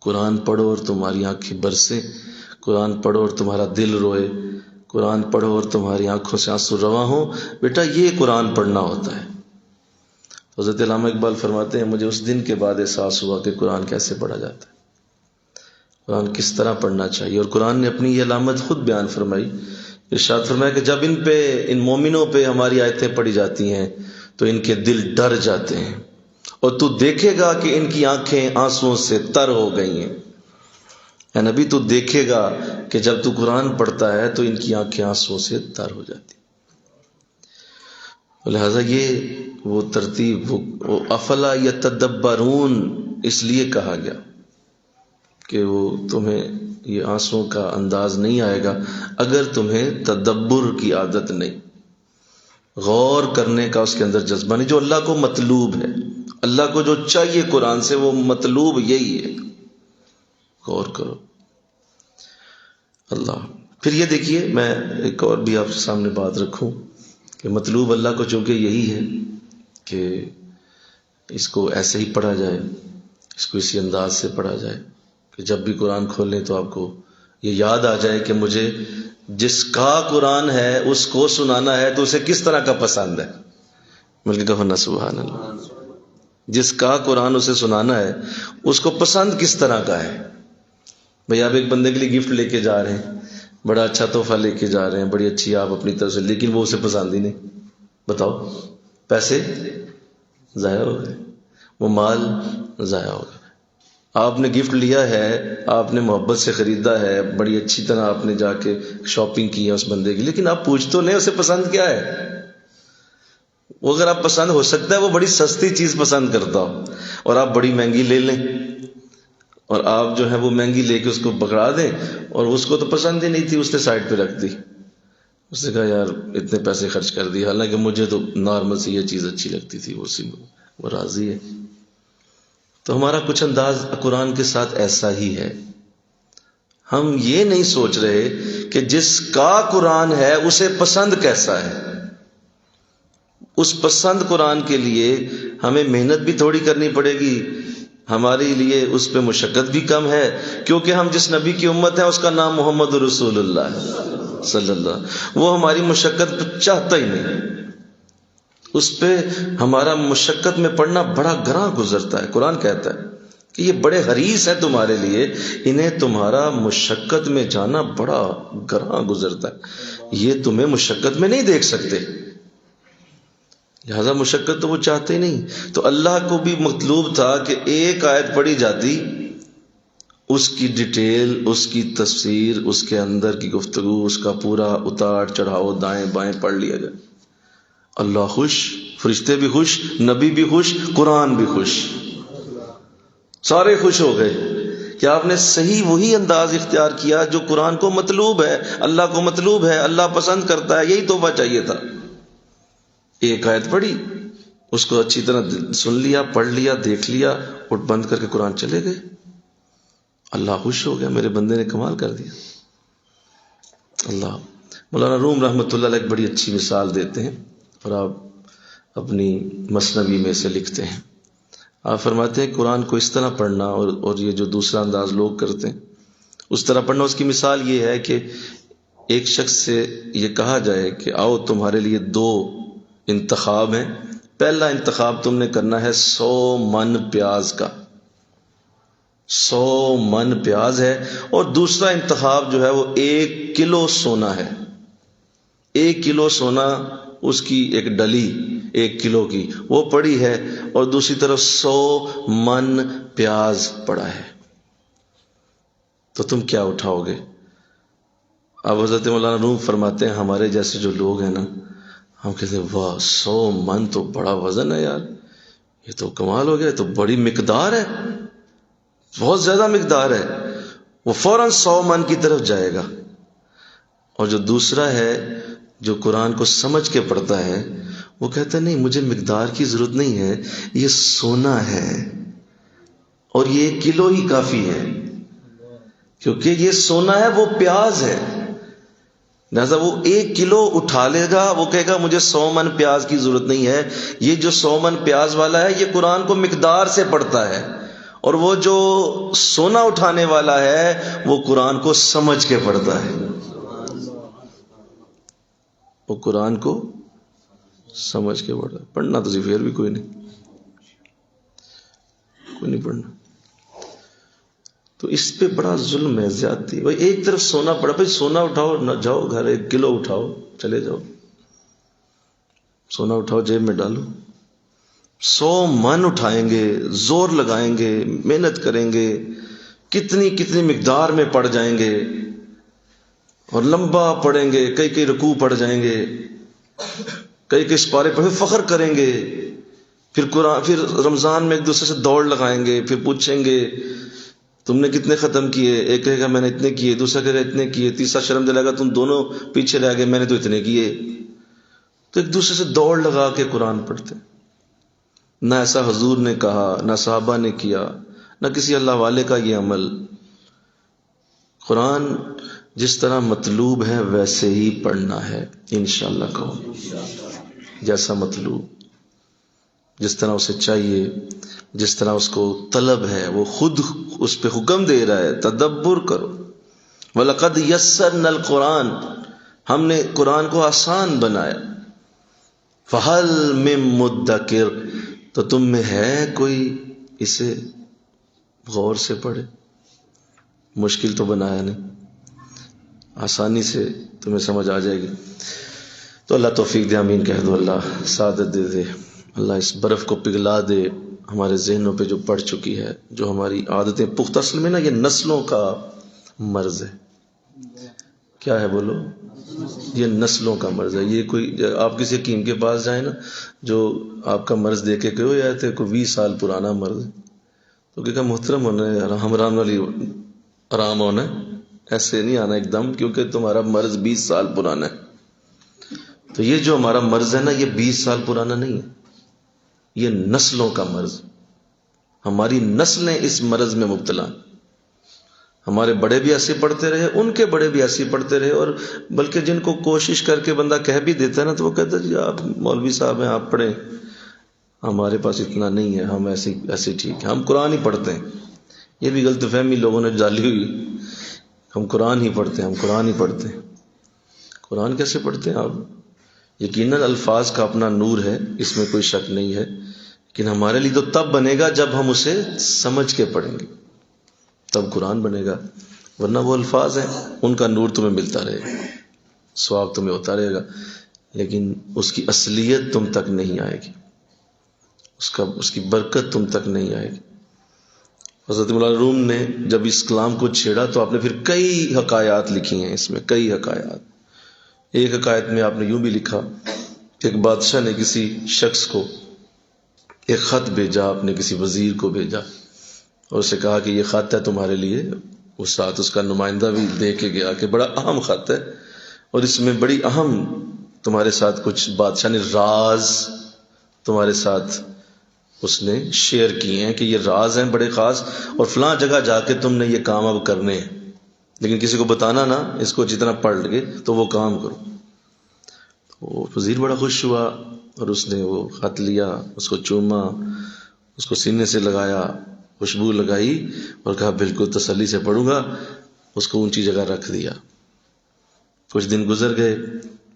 Speaker 1: قرآن پڑھو اور تمہاری آنکھیں برسیں، قرآن پڑھو اور تمہارا دل روئے، قرآن پڑھو اور تمہاری آنکھوں سے آنسو رواں ہوں. بیٹا یہ قرآن پڑھنا ہوتا ہے. حضرت علامہ اقبال فرماتے ہیں مجھے اس دن کے بعد احساس ہوا کہ قرآن کیسے پڑھا جاتا ہے، قرآن کس طرح پڑھنا چاہیے. اور قرآن نے اپنی یہ علامت خود بیان فرمائی. ارشاد فرمایا کہ جب ان مومنوں پہ ہماری آیتیں پڑھی جاتی ہیں تو ان کے دل ڈر جاتے ہیں، اور تو دیکھے گا کہ ان کی آنکھیں آنسوؤں سے تر ہو گئی ہیں. اے نبی تو دیکھے گا کہ جب تو قرآن پڑھتا ہے تو ان کی آنکھیں آنسوؤں سے تر ہو جاتی. لہذا یہ وہ ترتیب، وہ افلا یتدبرون اس لیے کہا گیا کہ وہ تمہیں یہ آنسوؤں کا انداز نہیں آئے گا اگر تمہیں تدبر کی عادت نہیں، غور کرنے کا اس کے اندر جذبہ نہیں. جو اللہ کو مطلوب ہے، اللہ کو جو چاہیے قرآن سے، وہ مطلوب یہی ہے، غور کرو. اللہ پھر یہ دیکھیے، میں ایک اور بھی آپ کے سامنے بات رکھوں کہ مطلوب اللہ کو چونکہ یہی ہے کہ اس کو ایسے ہی پڑھا جائے، اس کو اسی انداز سے پڑھا جائے کہ جب بھی قرآن کھولیں تو آپ کو یہ یاد آ جائے کہ مجھے جس کا قرآن ہے اس کو سنانا ہے تو اسے کس طرح کا پسند ہے. مل کے کہنا سبحان اللہ. جس کا قرآن اسے سنانا ہے اس کو پسند کس طرح کا ہے. بھئی آپ ایک بندے کے لیے گفٹ لے کے جا رہے ہیں، بڑا اچھا تحفہ لے کے جا رہے ہیں، بڑی اچھی آپ اپنی طرف سے، لیکن وہ اسے پسند ہی نہیں. بتاؤ، پیسے ضائع ہو گئے، وہ مال ضائع ہو گئے. آپ نے گفٹ لیا ہے، آپ نے محبت سے خریدا ہے، بڑی اچھی طرح آپ نے جا کے شاپنگ کی ہے اس بندے کی، لیکن آپ پوچھ تو لیں اسے پسند کیا ہے. وہ اگر آپ پسند ہو سکتا ہے وہ بڑی سستی چیز پسند کرتا ہو اور آپ بڑی مہنگی لے لیں، اور آپ جو ہے وہ مہنگی لے کے اس کو پکڑا دیں، اور اس کو تو پسند ہی نہیں تھی، اس نے سائڈ پہ رکھ دی. اس نے کہا یار اتنے پیسے خرچ کر دیے، حالانکہ مجھے تو نارمل سی یہ چیز اچھی لگتی تھی، وہ راضی ہے. تو ہمارا کچھ انداز قرآن کے ساتھ ایسا ہی ہے. ہم یہ نہیں سوچ رہے کہ جس کا قرآن ہے اسے پسند کیسا ہے. اس پسند قرآن کے لیے ہمیں محنت بھی تھوڑی کرنی پڑے گی، ہمارے لیے اس پہ مشقت بھی کم ہے، کیونکہ ہم جس نبی کی امت ہیں اس کا نام محمد رسول اللہ صلی اللہ، وہ ہماری مشقت چاہتا ہی نہیں. اس پہ ہمارا مشقت میں پڑنا بڑا گراں گزرتا ہے. قرآن کہتا ہے کہ یہ بڑے حریص ہیں تمہارے لیے، انہیں تمہارا مشقت میں جانا بڑا گراں گزرتا ہے، یہ تمہیں مشقت میں نہیں دیکھ سکتے، لہذا مشقت تو وہ چاہتے ہی نہیں. تو اللہ کو بھی مطلوب تھا کہ ایک آیت پڑھی جاتی، اس کی ڈیٹیل، اس کی تفسیر، اس کے اندر کی گفتگو، اس کا پورا اتار چڑھاؤ دائیں بائیں پڑھ لیا جائے. اللہ خوش، فرشتے بھی خوش، نبی بھی خوش، قرآن بھی خوش، سارے خوش ہو گئے کہ آپ نے صحیح وہی انداز اختیار کیا جو قرآن کو مطلوب ہے، اللہ کو مطلوب ہے، اللہ پسند کرتا ہے. یہی تحفہ چاہیے تھا. ایک آیت پڑھی، اس کو اچھی طرح سن لیا، پڑھ لیا، دیکھ لیا، اٹھ بند کر کے قرآن چلے گئے. اللہ خوش ہو گیا، میرے بندے نے کمال کر دیا. اللہ مولانا روم رحمۃ اللہ علیہ ایک بڑی اچھی مثال دیتے ہیں، اور آپ اپنی مثنوی میں سے لکھتے ہیں. آپ فرماتے ہیں قرآن کو اس طرح پڑھنا اور یہ جو دوسرا انداز لوگ کرتے ہیں اس طرح پڑھنا. اس کی مثال یہ ہے کہ ایک شخص سے یہ کہا جائے کہ آؤ تمہارے لیے 2 انتخاب ہیں، پہلا انتخاب تم نے کرنا ہے 100 من پیاز کا، 100 من پیاز ہے، اور دوسرا انتخاب جو ہے وہ 1 کلو سونا ہے. 1 کلو سونا، اس کی ایک ڈلی 1 کلو کی وہ پڑی ہے، اور دوسری طرف 100 من پیاز پڑا ہے. تو تم کیا اٹھاؤ گے؟ اب حضرت مولانا روم فرماتے ہیں ہمارے جیسے جو لوگ ہیں نا، ہم کہتے ہیں واہ 100 من تو بڑا وزن ہے یار، یہ تو کمال ہو گیا، یہ تو بڑی مقدار ہے، بہت زیادہ مقدار ہے. وہ فوراً 100 من کی طرف جائے گا. اور جو دوسرا ہے جو قرآن کو سمجھ کے پڑھتا ہے وہ کہتا ہے نہیں، مجھے مقدار کی ضرورت نہیں ہے، یہ سونا ہے اور یہ 1 کلو ہی کافی ہے، کیونکہ یہ سونا ہے، وہ پیاز ہے. لہٰذا وہ 1 کلو اٹھا لے گا، وہ کہے گا مجھے 100 من پیاز کی ضرورت نہیں ہے. یہ جو 100 من پیاز والا ہے یہ قرآن کو مقدار سے پڑھتا ہے، اور وہ جو سونا اٹھانے والا ہے وہ قرآن کو سمجھ کے پڑھتا ہے. وہ قرآن کو سمجھ کے پڑھتا ہے. پڑھنا تو پھر بھی کوئی نہیں پڑھنا. تو اس پہ بڑا ظلم ہے، زیادتی. بھائی ایک طرف سونا پڑا، بھائی سونا اٹھاؤ، نہ جاؤ گھر 1 کلو اٹھاؤ، چلے جاؤ، سونا اٹھاؤ جیب میں ڈالو. 100 من اٹھائیں گے، زور لگائیں گے، محنت کریں گے، کتنی مقدار میں پڑ جائیں گے، اور لمبا پڑھیں گے، کئی رکوع پڑھ جائیں گے، کئی سپارے پڑھیں، فخر کریں گے. پھر رمضان میں ایک دوسرے سے دوڑ لگائیں گے، پھر پوچھیں گے تم نے کتنے ختم کیے، ایک کہے گا میں نے اتنے کیے، دوسرا کہے گا اتنے کیے، تیسرا شرم دلائے گا تم دونوں پیچھے رہ گئے، میں نے تو اتنے کیے. تو ایک دوسرے سے دوڑ لگا کے قرآن پڑھتے. نہ ایسا حضور نے کہا، نہ صحابہ نے کیا، نہ کسی اللہ والے کا یہ عمل. قرآن جس طرح مطلوب ہے ویسے ہی پڑھنا ہے انشاءاللہ. کہو جیسا مطلوب، جس طرح اسے چاہیے، جس طرح اس کو طلب ہے، وہ خود اس پہ حکم دے رہا ہے تدبر کرو. وَلَقَدْ يَسَّرْنَا الْقُرْآنَ، ہم نے قرآن کو آسان بنایا. فَهَلْ مِن مُدَّكِرٍ، تو تم میں ہے کوئی اسے غور سے پڑھے؟ مشکل تو بنایا نہیں، آسانی سے تمہیں سمجھ آ جائے گی. تو اللہ توفیق دے، آمین کہہ دو. اللہ سعادت دے، اللہ اس برف کو پگھلا دے ہمارے ذہنوں پہ جو پڑ چکی ہے، جو ہماری عادتیں پختہ. اصل میں نا یہ نسلوں کا مرض ہے. کیا ہے بولو؟ یہ نسلوں کا مرض ہے. یہ کوئی آپ کسی حکیم کے پاس جائیں نا، جو آپ کا مرض دیکھ کے کہو یا تھے کوئی 20 سال پرانا مرض ہے، تو کہ محترم ہونا ہے، ہمران والی آرام ہونا ہے، ایسے نہیں آنا ایک دم، کیونکہ تمہارا مرض 20 سال پرانا ہے. تو یہ جو ہمارا مرض ہے نا، یہ 20 سال پرانا نہیں ہے، یہ نسلوں کا مرض. ہماری نسلیں اس مرض میں مبتلا. ہمارے بڑے بھی ایسے پڑھتے رہے، ان کے بڑے بھی ایسے پڑھتے رہے، اور بلکہ جن کو کوشش کر کے بندہ کہہ بھی دیتا ہے نا، تو وہ کہتا ہے جی آپ مولوی صاحب ہیں، آپ پڑھیں، ہمارے پاس اتنا نہیں ہے، ہم ایسے ٹھیک ہے، ہم قرآن ہی پڑھتے ہیں. یہ بھی غلط فہمی لوگوں نے ڈالی ہوئی، ہم قرآن ہی پڑھتے ہیں، ہم قرآن ہی پڑھتے ہیں. قرآن کیسے پڑھتے ہیں آپ؟ یقیناً الفاظ کا اپنا نور ہے، اس میں کوئی شک نہیں ہے، لیکن ہمارے لیے تو تب بنے گا جب ہم اسے سمجھ کے پڑھیں گے، تب قرآن بنے گا. ورنہ وہ الفاظ ہیں، ان کا نور تمہیں ملتا رہے گا، ثواب تمہیں ہوتا رہے گا، لیکن اس کی اصلیت تم تک نہیں آئے گی، اس کی برکت تم تک نہیں آئے گی. حضرت مولانا روم نے جب اس کلام کو چھیڑا تو آپ نے پھر کئی حکایات لکھی ہیں، اس میں کئی حکایات. ایک حکایت میں آپ نے یوں بھی لکھا کہ ایک بادشاہ نے کسی شخص کو ایک خط بھیجا، اپنے کسی وزیر کو بھیجا، اور اسے کہا کہ یہ خط ہے تمہارے لیے. اس ساتھ اس کا نمائندہ بھی دے کے گیا کہ بڑا اہم خط ہے، اور اس میں بڑی اہم تمہارے ساتھ کچھ بادشاہ نے راز تمہارے ساتھ اس نے شیئر کیے ہیں کہ یہ راز ہیں بڑے خاص، اور فلاں جگہ جا کے تم نے یہ کام اب کرنے ہیں. لیکن کسی کو بتانا نہ، اس کو جتنا پڑھ لگے تو وہ کام کرو۔ وہ وزیر بڑا خوش ہوا اور اس نے وہ خط لیا، اس کو چوما، اس کو سینے سے لگایا، خوشبو لگائی اور کہا بالکل تسلی سے پڑھوں گا، اس کو اونچی جگہ رکھ دیا۔ کچھ دن گزر گئے،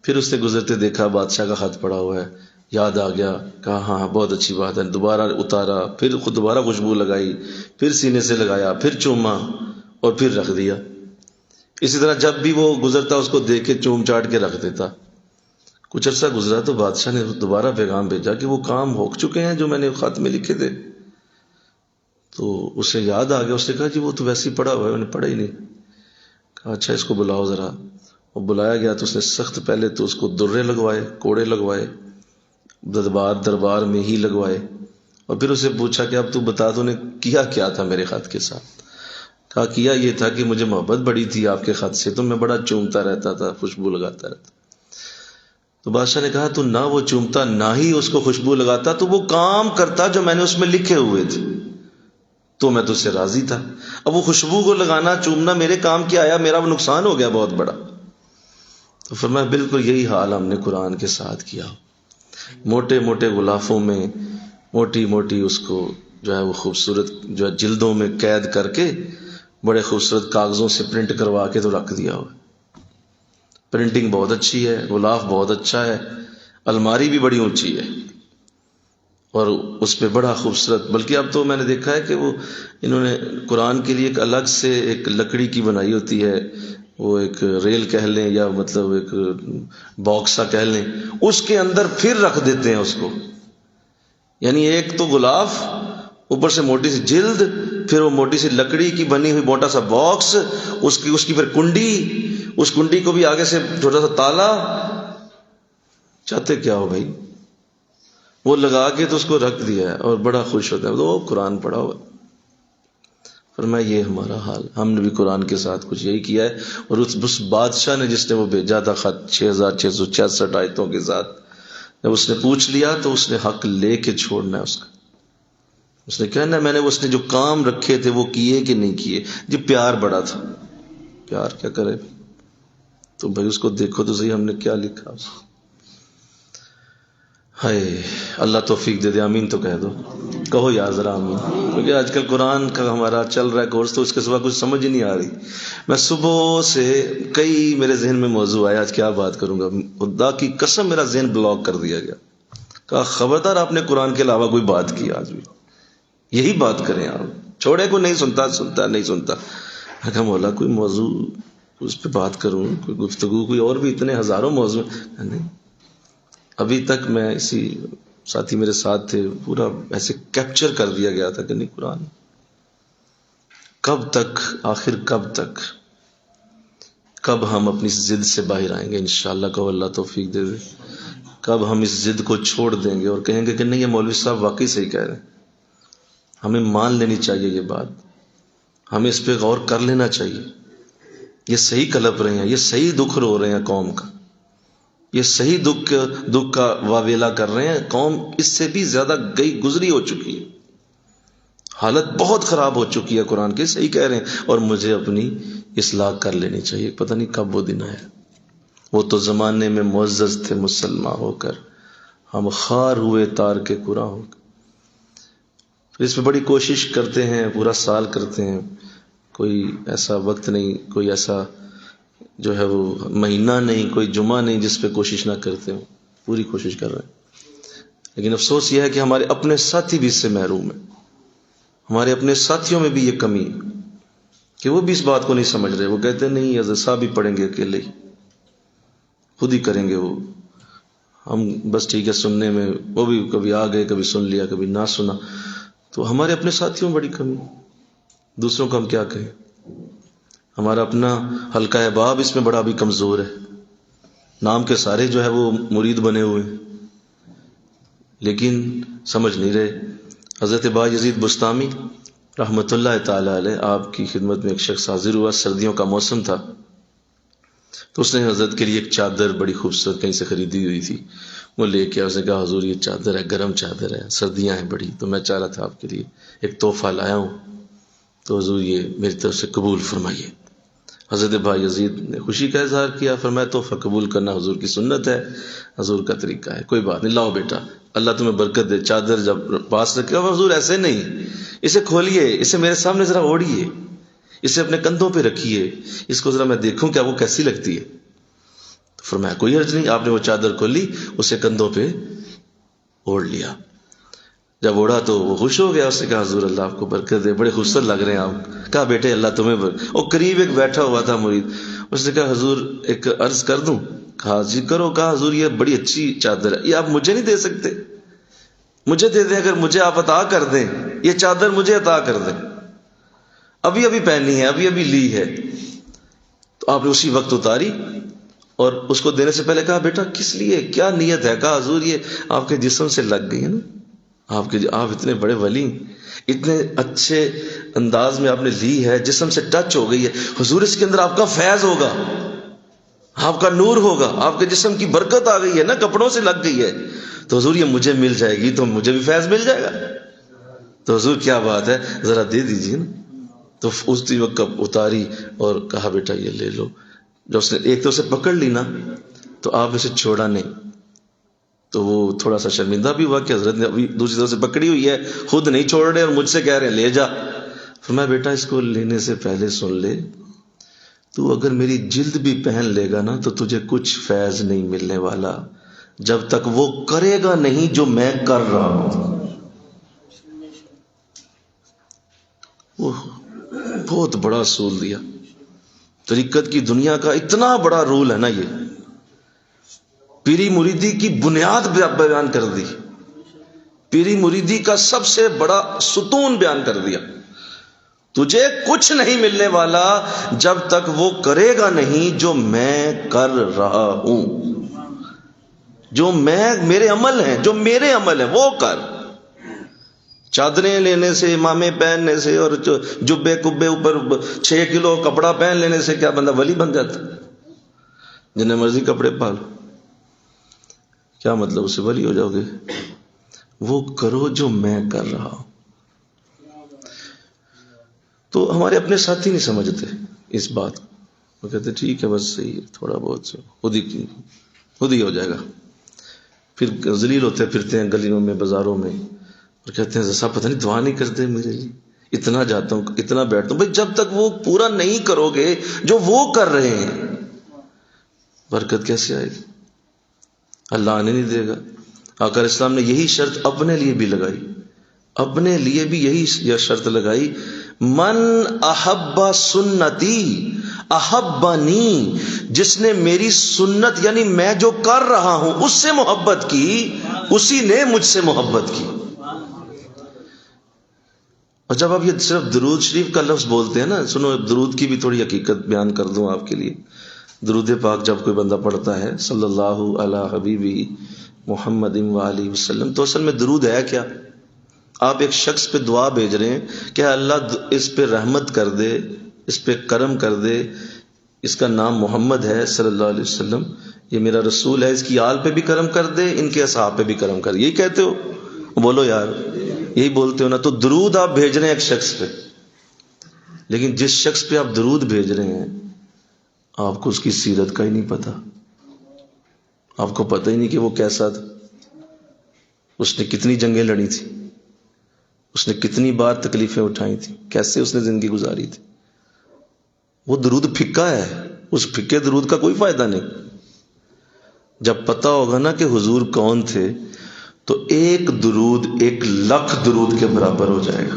Speaker 1: پھر اس نے گزرتے دیکھا بادشاہ کا خط پڑا ہوا ہے، یاد آ گیا، کہا ہاں بہت اچھی بات ہے، دوبارہ اتارا، پھر خود دوبارہ خوشبو لگائی، پھر سینے سے لگایا، پھر چوما اور پھر رکھ دیا۔ اسی طرح جب بھی وہ گزرتا اس کو دیکھ کے چوم چاٹ کے رکھ دیتا۔ کچھ عرصہ گزرا تو بادشاہ نے دوبارہ پیغام بھیجا کہ وہ کام ہو چکے ہیں جو میں نے خط میں لکھے تھے۔ تو اسے یاد آ گیا، اس نے کہا جی وہ تو ویسے ہی پڑا ہوا ہے، میں نے پڑھا ہی نہیں۔ کہا اچھا اس کو بلاؤ ذرا۔ وہ بلایا گیا تو اس نے سخت پہلے تو اس کو درے لگوائے، کوڑے لگوائے، دربار میں ہی لگوائے، اور پھر اسے پوچھا کہ اب تو بتا تو نے کیا کیا تھا میرے خط کے ساتھ؟ کہا کیا یہ تھا کہ مجھے محبت بڑی تھی آپ کے خط سے، تو میں بڑا چومتا رہتا تھا، خوشبو لگاتا رہتا۔ تو بادشاہ نے کہا تو نہ وہ چومتا نہ ہی اس کو خوشبو لگاتا تو وہ کام کرتا جو میں نے اس میں لکھے ہوئے تھے، تو میں تو اس سے راضی تھا۔ اب وہ خوشبو کو لگانا چومنا میرے کام کیا آیا؟ میرا وہ نقصان ہو گیا بہت بڑا۔ تو فرمایا بالکل یہی حال ہم نے قرآن کے ساتھ کیا، موٹے موٹے غلافوں میں موٹی موٹی اس کو جو ہے وہ خوبصورت جو ہے جلدوں میں قید کر کے بڑے خوبصورت کاغذوں سے پرنٹ کروا کے تو رکھ دیا ہوا۔ پرنٹنگ بہت اچھی ہے، غلاف بہت اچھا ہے، الماری بھی بڑی اونچی ہے، اور اس پہ بڑا خوبصورت، بلکہ اب تو میں نے دیکھا ہے کہ وہ انہوں نے قرآن کے لیے ایک الگ سے ایک لکڑی کی بنائی ہوتی ہے، وہ ایک ریل کہہ لیں یا مطلب ایک باکسا کہہ لیں، اس کے اندر پھر رکھ دیتے ہیں اس کو۔ یعنی ایک تو غلاف، اوپر سے موٹی سی جلد، پھر وہ موٹی سی لکڑی کی بنی ہوئی موٹا سا باکس، اس کی پھر کنڈی، اس کنڈی کو بھی آگے سے چھوٹا سا تالا۔ چاہتے کیا ہو بھائی؟ وہ لگا کے تو اس کو رکھ دیا ہے اور بڑا خوش ہوتا ہے، تو وہ قرآن پڑھا ہوا۔ فرمایا یہ ہمارا حال، ہم نے بھی قرآن کے ساتھ کچھ یہی کیا ہے۔ اور اس بادشاہ نے جس نے وہ بھیجا تھا خط 6666 آیتوں کے ساتھ، جب اس نے پوچھ لیا تو اس نے حق لے کے چھوڑنا ہے اس کا۔ اس نے کہنا میں نے اس نے جو کام رکھے تھے وہ کیے کہ نہیں کیے؟ جی پیار بڑا تھا، پیار کیا کرے؟ تو بھائی اس کو دیکھو تو صحیح ہم نے کیا لکھا اس کو۔ ہائے اللہ توفیق دے دے، آمین تو کہہ دو، کہو یا ذرا آمین، کیونکہ آج کل قرآن کا ہمارا چل رہا ہے کورس، تو اس کے سوا کچھ سمجھ ہی نہیں آ رہی۔ میں صبح سے کئی میرے ذہن میں موضوع آیا، آج کیا بات کروں گا، خدا کی قسم میرا ذہن بلاک کر دیا گیا۔ کہا خبردار آپ نے قرآن کے علاوہ کوئی بات کی آج بھی، یہی بات کریں آپ، چھوڑے کو نہیں سنتا نہیں سنتا۔ میں کہا مولا کوئی موضوع اس پہ بات کروں، کوئی گفتگو، کوئی اور بھی اتنے ہزاروں موضوع نہیں۔ ابھی تک میں اسی ساتھی میرے ساتھ تھے، پورا ایسے کیپچر کر دیا گیا تھا کہ نہیں قرآن کب تک، آخر کب تک، کب ہم اپنی ضد سے باہر آئیں گے؟ انشاءاللہ کہو اللہ توفیق دے دے۔ کب ہم اس ضد کو چھوڑ دیں گے اور کہیں گے کہ نہیں یہ مولوی صاحب واقعی صحیح کہہ رہے ہیں، ہمیں مان لینی چاہیے یہ بات، ہمیں اس پہ غور کر لینا چاہیے، یہ صحیح کلپ رہے ہیں، یہ صحیح دکھ رو رہے ہیں قوم کا، یہ صحیح دکھ کا واویلا کر رہے ہیں، قوم اس سے بھی زیادہ گزری ہو چکی ہے، حالت بہت خراب ہو چکی ہے، قرآن کے صحیح کہہ رہے ہیں، اور مجھے اپنی اصلاح کر لینی چاہیے۔ پتہ نہیں کب وہ دن آیا، وہ تو زمانے میں معزز تھے مسلمان ہو کر، ہم خار ہوئے تار کے قرآن ہو کر۔ اس پہ بڑی کوشش کرتے ہیں، پورا سال کرتے ہیں، کوئی ایسا وقت نہیں، کوئی ایسا جو ہے وہ مہینہ نہیں، کوئی جمعہ نہیں جس پہ کوشش نہ کرتے ہوں، پوری کوشش کر رہے ہیں۔ لیکن افسوس یہ ہے کہ ہمارے اپنے ساتھی بھی اس سے محروم ہیں، ہمارے اپنے ساتھیوں میں بھی یہ کمی ہے کہ وہ بھی اس بات کو نہیں سمجھ رہے۔ وہ کہتے ہیں نہیں حضرت صاحب ہی پڑھیں گے اکیلے ہی، خود ہی کریں گے، وہ ہم بس ٹھیک ہے سننے میں، وہ بھی کبھی آ گئے، کبھی سن لیا، کبھی نہ سنا۔ تو ہمارے اپنے ساتھیوں میں بڑی کمی، دوسروں کو ہم کیا کہیں؟ ہمارا اپنا حلقہ احباب اس میں بڑا بھی کمزور ہے، نام کے سارے جو ہے وہ مرید بنے ہوئے ہیں، لیکن سمجھ نہیں رہے۔ حضرت بایزید بستامی رحمۃ اللہ تعالی علیہ، آپ کی خدمت میں ایک شخص حاضر ہوا، سردیوں کا موسم تھا، تو اس نے حضرت کے لیے ایک چادر بڑی خوبصورت کہیں سے خریدی ہوئی تھی، وہ لے کے اس نے کہا حضور یہ چادر ہے، گرم چادر ہے، سردیاں ہیں بڑی، تو میں چاہ رہا تھا آپ کے لیے ایک تحفہ لایا ہوں، تو حضور یہ میری طرف سے قبول فرمائیے۔ حضرت بھائی یزید نے خوشی کا اظہار کیا، فرمایا تحفہ قبول کرنا حضور کی سنت ہے، حضور کا طریقہ ہے، کوئی بات نہیں، لاؤ بیٹا اللہ تمہیں برکت دے۔ چادر جب پاس رکھے، اب حضور ایسے نہیں، اسے کھولیے، اسے میرے سامنے ذرا اوڑھیے، اسے اپنے کندھوں پہ رکھیے، اس کو ذرا میں دیکھوں کیا وہ کیسی لگتی ہے۔ تو فرمایا کوئی حرج نہیں۔ آپ نے وہ چادر کھولی، اسے کندھوں پہ اوڑھ لیا۔ جب اوڑھا تو وہ خوش ہو گیا، اس نے کہا حضور اللہ آپ کو برکت دے، بڑے خوبصورت لگ رہے ہیں آپ۔ کہا بیٹے اللہ تمہیں اور قریب ایک بیٹھا ہوا تھا مرید، اس نے کہا حضور ایک عرض کر دوں؟ کہا جی کرو۔ کہا حضور یہ بڑی اچھی چادر ہے، یہ آپ مجھے نہیں دے سکتے؟ مجھے دے دیں، اگر مجھے آپ عطا کر دیں، یہ چادر مجھے عطا کر دیں، ابھی ابھی پہنی ہے، ابھی ابھی لی ہے۔ تو آپ نے اسی وقت اتاری اور اس کو دینے سے پہلے کہا بیٹا کس لیے، کیا نیت ہے؟ کہا حضور یہ آپ کے جسم سے لگ گئی ہے نا، آپ اتنے بڑے ولی، اتنے اچھے انداز میں آپ نے لی ہے، جسم سے ٹچ ہو گئی ہے، حضور اس کے اندر آپ کا فیض ہوگا، آپ کا نور ہوگا، آپ کے جسم کی برکت آ گئی ہے نا، کپڑوں سے لگ گئی ہے، تو حضور یہ مجھے مل جائے گی تو مجھے بھی فیض مل جائے گا۔ تو حضور کیا بات ہے، ذرا دے دیجیے نا۔ تو اس وقت اتاری اور کہا بیٹا یہ لے لو۔ جب اس نے ایک تو اسے پکڑ لی نا، تو آپ اسے چھوڑا نہیں، تو وہ تھوڑا سا شرمندہ بھی ہوا کہ حضرت نے ابھی دوسری طرف سے پکڑی ہوئی ہے، خود نہیں چھوڑ رہے اور مجھ سے کہہ رہے ہیں لے جا۔ فرمایا بیٹا اس کو لینے سے پہلے سن لے، تو اگر میری جلد بھی پہن لے گا نا تو تجھے کچھ فیض نہیں ملنے والا جب تک وہ کرے گا نہیں جو میں کر رہا ہوں۔ وہ بہت بڑا اصول دیا، طریقت کی دنیا کا اتنا بڑا رول ہے نا، یہ پیری مریدی کی بنیاد بیان کر دی، پیری مریدی کا سب سے بڑا ستون بیان کر دیا۔ تجھے کچھ نہیں ملنے والا جب تک وہ کرے گا نہیں جو میں کر رہا ہوں، جو میرے عمل ہیں، جو میرے عمل ہیں وہ کر۔ چادریں لینے سے، امامے پہننے سے اور جبے کبے اوپر 6 کلو کپڑا پہن لینے سے کیا بندہ ولی بن جاتا؟ جنہیں مرضی کپڑے پالو، کیا مطلب اسے ولی ہو جاؤ گے؟ وہ کرو جو میں کر رہا ہوں۔ تو ہمارے اپنے ساتھی نہیں سمجھتے اس بات کو، وہ کہتے ٹھیک ہے بس صحیح ہے، تھوڑا بہت خود ہی ہو جائے گا، پھر ذلیل ہوتے پھرتے ہیں گلیوں میں بازاروں میں اور کہتے ہیں جیسا پتہ نہیں دعا نہیں کرتے میرے لیے، اتنا جاتا ہوں اتنا بیٹھتا ہوں۔ بھائی جب تک وہ پورا نہیں کرو گے جو وہ کر رہے ہیں، برکت کیسے آئے گی؟ اللہ آنے نہیں دے گا۔ آقا اسلام نے یہی شرط اپنے لیے بھی لگائی، اپنے لیے بھی یہی شرط لگائی، من احب سنتی احبنی، جس نے میری سنت یعنی میں جو کر رہا ہوں اس سے محبت کی، اسی نے مجھ سے محبت کی۔ اور جب آپ یہ صرف درود شریف کا لفظ بولتے ہیں نا، سنو درود کی بھی تھوڑی حقیقت بیان کر دوں آپ کے لیے۔ درود پاک جب کوئی بندہ پڑھتا ہے صلی اللہ علی حبیبی محمد وآلہ وسلم، تو اصل میں درود ہے کیا؟ آپ ایک شخص پہ دعا بھیج رہے ہیں کہ اللہ اس پہ رحمت کر دے، اس پہ کرم کر دے، اس کا نام محمد ہے صلی اللہ علیہ وسلم، یہ میرا رسول ہے، اس کی آل پہ بھی کرم کر دے، ان کے اصحاب پہ بھی کرم کر دے۔ یہی کہتے ہو؟ بولو یار، یہی بولتے ہو نا؟ تو درود آپ بھیج رہے ہیں ایک شخص پہ، لیکن جس شخص پہ آپ درود بھیج رہے ہیں آپ کو اس کی سیرت کا ہی نہیں پتا، آپ کو پتہ ہی نہیں کہ وہ کیسا تھا، اس نے کتنی جنگیں لڑی تھی، اس نے کتنی بار تکلیفیں اٹھائی تھیں، کیسے اس نے زندگی گزاری تھی۔ وہ درود پھکا ہے، اس پھکے درود کا کوئی فائدہ نہیں۔ جب پتہ ہوگا نا کہ حضور کون تھے تو ایک درود 1,00,000 درود کے برابر ہو جائے گا،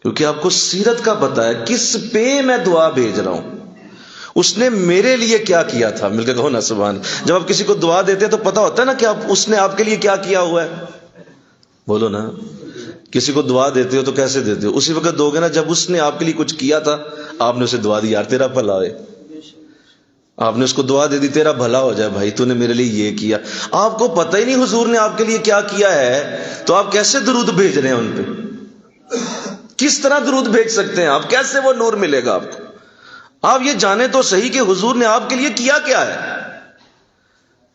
Speaker 1: کیونکہ آپ کو سیرت کا پتہ ہے کس پہ میں دعا بھیج رہا ہوں، اس نے میرے لیے کیا کیا تھا۔ مل کے کہو نا سبحان۔ جب آپ کسی کو دعا دیتے ہیں تو پتہ ہوتا ہے نا کہ اس نے آپ کے لیے کیا کیا ہوا ہے۔ بولو نا، کسی کو دعا دیتے ہو تو کیسے دیتے ہو؟ اسی وقت دو گے نا جب اس نے آپ کے لیے کچھ کیا تھا، آپ نے اسے دعا دی یار تیرا بھلا ہوئے، آپ نے اس کو دعا دے دی تیرا بھلا ہو جائے بھائی، تو نے میرے لیے یہ کیا۔ آپ کو پتہ ہی نہیں حضور نے آپ کے لیے کیا کیا ہے، تو آپ کیسے درود بھیج رہے ہیں ان پہ؟ کس طرح درود بھیج سکتے ہیں آپ؟ کیسے وہ نور ملے گا آپ کو؟ آپ یہ جانیں تو صحیح کہ حضور نے آپ کے لیے کیا کیا ہے۔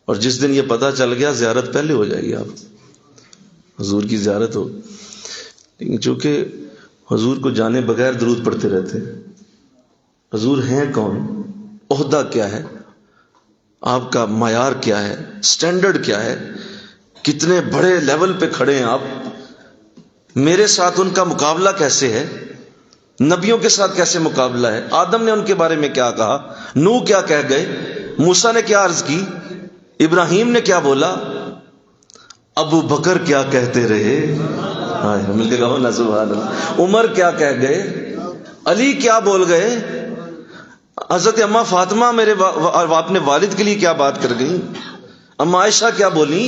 Speaker 1: اور جس دن یہ پتہ چل گیا زیارت پہلے ہو جائے گی، آپ حضور کی زیارت ہو۔ لیکن چونکہ حضور کو جانے بغیر درود پڑھتے رہتے ہیں، حضور ہیں کون، عہدہ کیا ہے، آپ کا معیار کیا ہے، سٹینڈرڈ کیا ہے، کتنے بڑے لیول پہ کھڑے ہیں آپ، میرے ساتھ ان کا مقابلہ کیسے ہے، نبیوں کے ساتھ کیسے مقابلہ ہے، آدم نے ان کے بارے میں کیا کہا، نوح کیا کہہ گئے، موسیٰ نے کیا عرض کی، ابراہیم نے کیا بولا، ابو بکر کیا کہتے رہے، مل کے کہو نا سبحان اللہ، عمر کیا کہہ گئے، علی کیا بول گئے، حضرت اماں فاطمہ میرے اپنے والد کے لیے کیا بات کر گئی، اماں عائشہ کیا بولی۔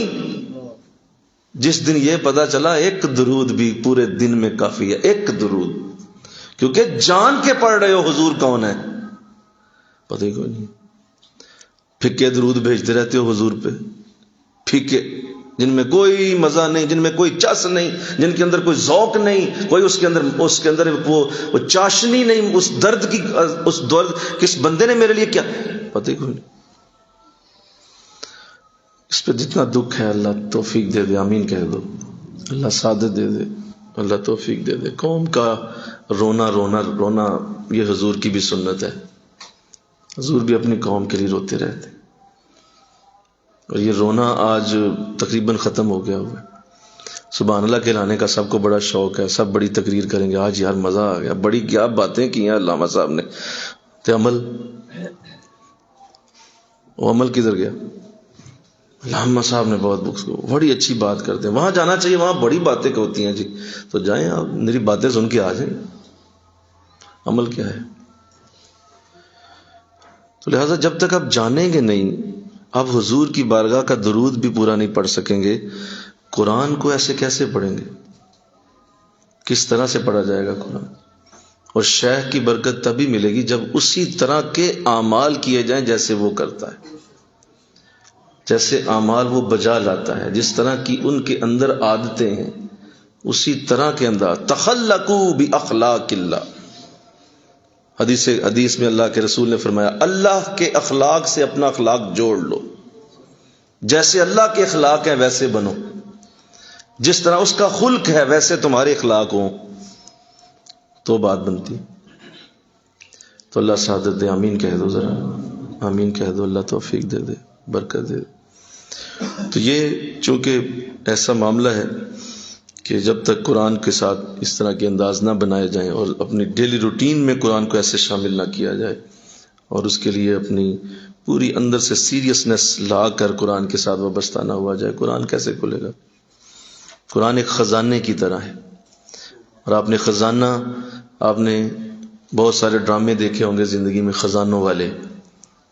Speaker 1: جس دن یہ پتا چلا ایک درود بھی پورے دن میں کافی ہے، ایک درود، کیونکہ جان کے پڑھ رہے ہو حضور کون ہے پتہ ہی کوئی نہیں، پھکے درود بھیجتے رہتے ہو حضور پہ، پھکے جن میں کوئی مزہ نہیں، جن میں کوئی چس نہیں، جن کے اندر کوئی ذوق نہیں، کوئی اس کے اندر وہ چاشنی نہیں، اس درد کس بندے نے میرے لیے کیا پتہ ہی کوئی نہیں۔ اس پہ جتنا دکھ ہے اللہ توفیق دے دے، آمین کہہ دو، اللہ سعادت دے دے، اللہ توفیق دے دے۔ قوم کا رونا رونا رونا یہ حضور کی بھی سنت ہے، حضور بھی اپنی قوم کے لیے روتے رہتے، اور یہ رونا آج تقریباً ختم ہو گیا ہوا ہے۔ سبحان اللہ کہلانے کا سب کو بڑا شوق ہے، سب بڑی تقریر کریں گے، آج یار مزہ آ گیا، بڑی کیا باتیں کی ہیں علامہ صاحب نے، تے عمل، وہ عمل کدھر گیا؟ علامہ صاحب نے بہت بڑی اچھی بات کرتے ہیں، وہاں جانا چاہیے، وہاں بڑی باتیں ہوتی ہیں جی، تو جائیں آپ، میری باتیں سن کے آ جائیں، عمل کیا ہے؟ تو لہٰذا جب تک آپ جانیں گے نہیں، آپ حضور کی بارگاہ کا درود بھی پورا نہیں پڑھ سکیں گے، قرآن کو ایسے کیسے پڑھیں گے؟ کس طرح سے پڑھا جائے گا قرآن؟ اور شیخ کی برکت تبھی ملے گی جب اسی طرح کے اعمال کیے جائیں جیسے وہ کرتا ہے، جیسے اعمال وہ بجا لاتا ہے، جس طرح کی ان کے اندر عادتیں ہیں اسی طرح کے اندر۔ تخلقوا باخلاق اللہ، حدیث میں اللہ کے رسول نے فرمایا اللہ کے اخلاق سے اپنا اخلاق جوڑ لو، جیسے اللہ کے اخلاق ہیں ویسے بنو، جس طرح اس کا خلق ہے ویسے تمہارے اخلاق ہوں تو بات بنتی۔ تو اللہ سعادت دے، آمین کہہ دو، ذرا آمین کہہ دو، اللہ توفیق دے دے، برکت دے دے۔ تو یہ چونکہ ایسا معاملہ ہے کہ جب تک قرآن کے ساتھ اس طرح کے انداز نہ بنائے جائیں اور اپنی ڈیلی روٹین میں قرآن کو ایسے شامل نہ کیا جائے اور اس کے لیے اپنی پوری اندر سے سیریسنس لا کر قرآن کے ساتھ وابستہ نہ ہوا جائے، قرآن کیسے کھلے گا؟ قرآن ایک خزانے کی طرح ہے، اور آپ نے خزانہ، آپ نے بہت سارے ڈرامے دیکھے ہوں گے زندگی میں خزانوں والے،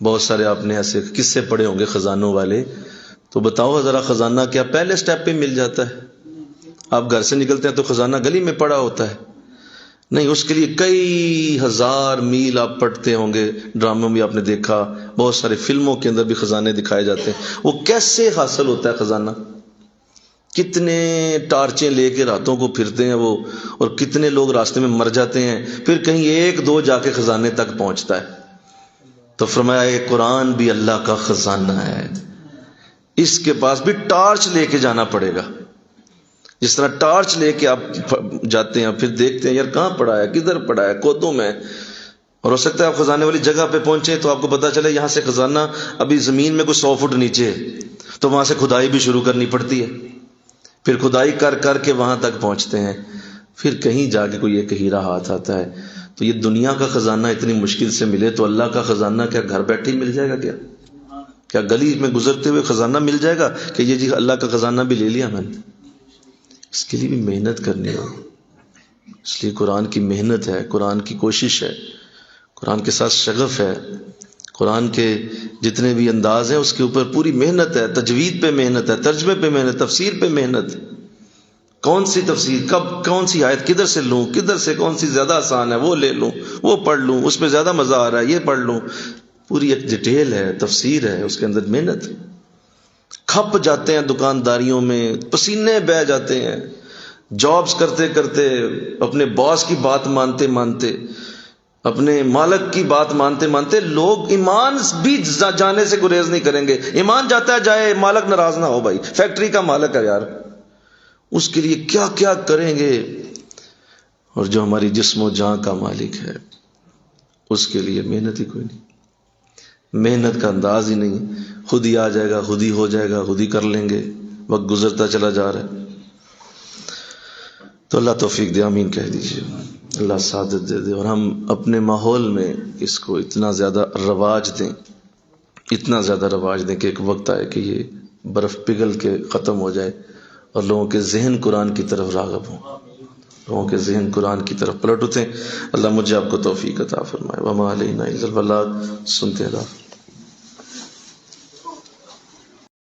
Speaker 1: بہت سارے آپ نے ایسے قصے پڑھے ہوں گے خزانوں والے، تو بتاؤ ذرا خزانہ کیا پہلے سٹیپ پہ مل جاتا ہے؟ آپ گھر سے نکلتے ہیں تو خزانہ گلی میں پڑا ہوتا ہے؟ نہیں، اس کے لیے کئی ہزار میل آپ پڑھتے ہوں گے، ڈراموں میں آپ نے دیکھا، بہت سارے فلموں کے اندر بھی خزانے دکھائے جاتے ہیں۔ وہ کیسے حاصل ہوتا ہے خزانہ؟ کتنے ٹارچیں لے کے راتوں کو پھرتے ہیں وہ، اور کتنے لوگ راستے میں مر جاتے ہیں، پھر کہیں ایک دو جا کے خزانے تک پہنچتا ہے۔ تو فرمایا یہ قرآن بھی اللہ کا خزانہ ہے، اس کے پاس بھی ٹارچ لے کے جانا پڑے گا، جس طرح ٹارچ لے کے آپ جاتے ہیں پھر دیکھتے ہیں یار کہاں پڑا ہے، کدھر پڑا ہے، کودوں میں، اور ہو سکتا ہے آپ خزانے والی جگہ پہ پہنچے تو آپ کو پتا چلے یہاں سے خزانہ ابھی زمین میں کوئی 100 فٹ نیچے ہے، تو وہاں سے کھدائی بھی شروع کرنی پڑتی ہے، پھر کھدائی کر کر کے وہاں تک پہنچتے ہیں، پھر کہیں جا کے کوئی ایک ہیرا ہاتھ آتا ہے۔ تو یہ دنیا کا خزانہ اتنی مشکل سے ملے تو اللہ کا خزانہ کیا گھر بیٹھے ہی مل جائے گا؟ کیا گلی میں گزرتے ہوئے خزانہ مل جائے گا کہ یہ جی اللہ کا خزانہ بھی لے لیا میں نے؟ اس کے لیے بھی محنت کرنی ہوگی، اس لیے قرآن کی محنت ہے، قرآن کی کوشش ہے، قرآن کے ساتھ شغف ہے، قرآن کے جتنے بھی انداز ہیں اس کے اوپر پوری محنت ہے، تجوید پہ محنت ہے، ترجمے پہ محنت، تفسیر پہ محنت، کون سی تفسیر کب، کون سی آیت کدھر سے لوں، کدھر سے کون سی زیادہ آسان ہے وہ لے لوں، وہ پڑھ لوں، اس پہ زیادہ مزہ آ رہا ہے یہ پڑھ لوں، پوری ایک ڈیٹیل ہے، تفسیر ہے، اس کے اندر محنت ہے۔ کھپ جاتے ہیں دکانداریوں میں، پسینے بہہ جاتے ہیں، جابز کرتے کرتے، اپنے باس کی بات مانتے مانتے، اپنے مالک کی بات مانتے مانتے، لوگ ایمان بھی جانے سے گریز نہیں کریں گے، ایمان جاتا ہے جائے، مالک ناراض نہ ہو، بھائی فیکٹری کا مالک ہے یار، اس کے لیے کیا کیا کریں گے۔ اور جو ہماری جسم و جان کا مالک ہے اس کے لیے محنت ہی کوئی نہیں، محنت کا انداز ہی نہیں، خود ہی آ جائے گا، خود ہی ہو جائے گا، خود ہی کر لیں گے، وقت گزرتا چلا جا رہا ہے۔ تو اللہ توفیق دے، آمین کہہ دیجیے، اللہ سعادت دے دے، اور ہم اپنے ماحول میں اس کو اتنا زیادہ رواج دیں، اتنا زیادہ رواج دیں کہ ایک وقت آئے کہ یہ برف پگھل کے ختم ہو جائے اور لوگوں کے ذہن قرآن کی طرف راغب ہوں، لوگوں کے ذہن قرآن کی طرف پلٹ اٹھیں۔ اللہ مجھے آپ کو توفیق عطا فرمائے۔ وما علینا الا البلاغ۔ سنتے رہو۔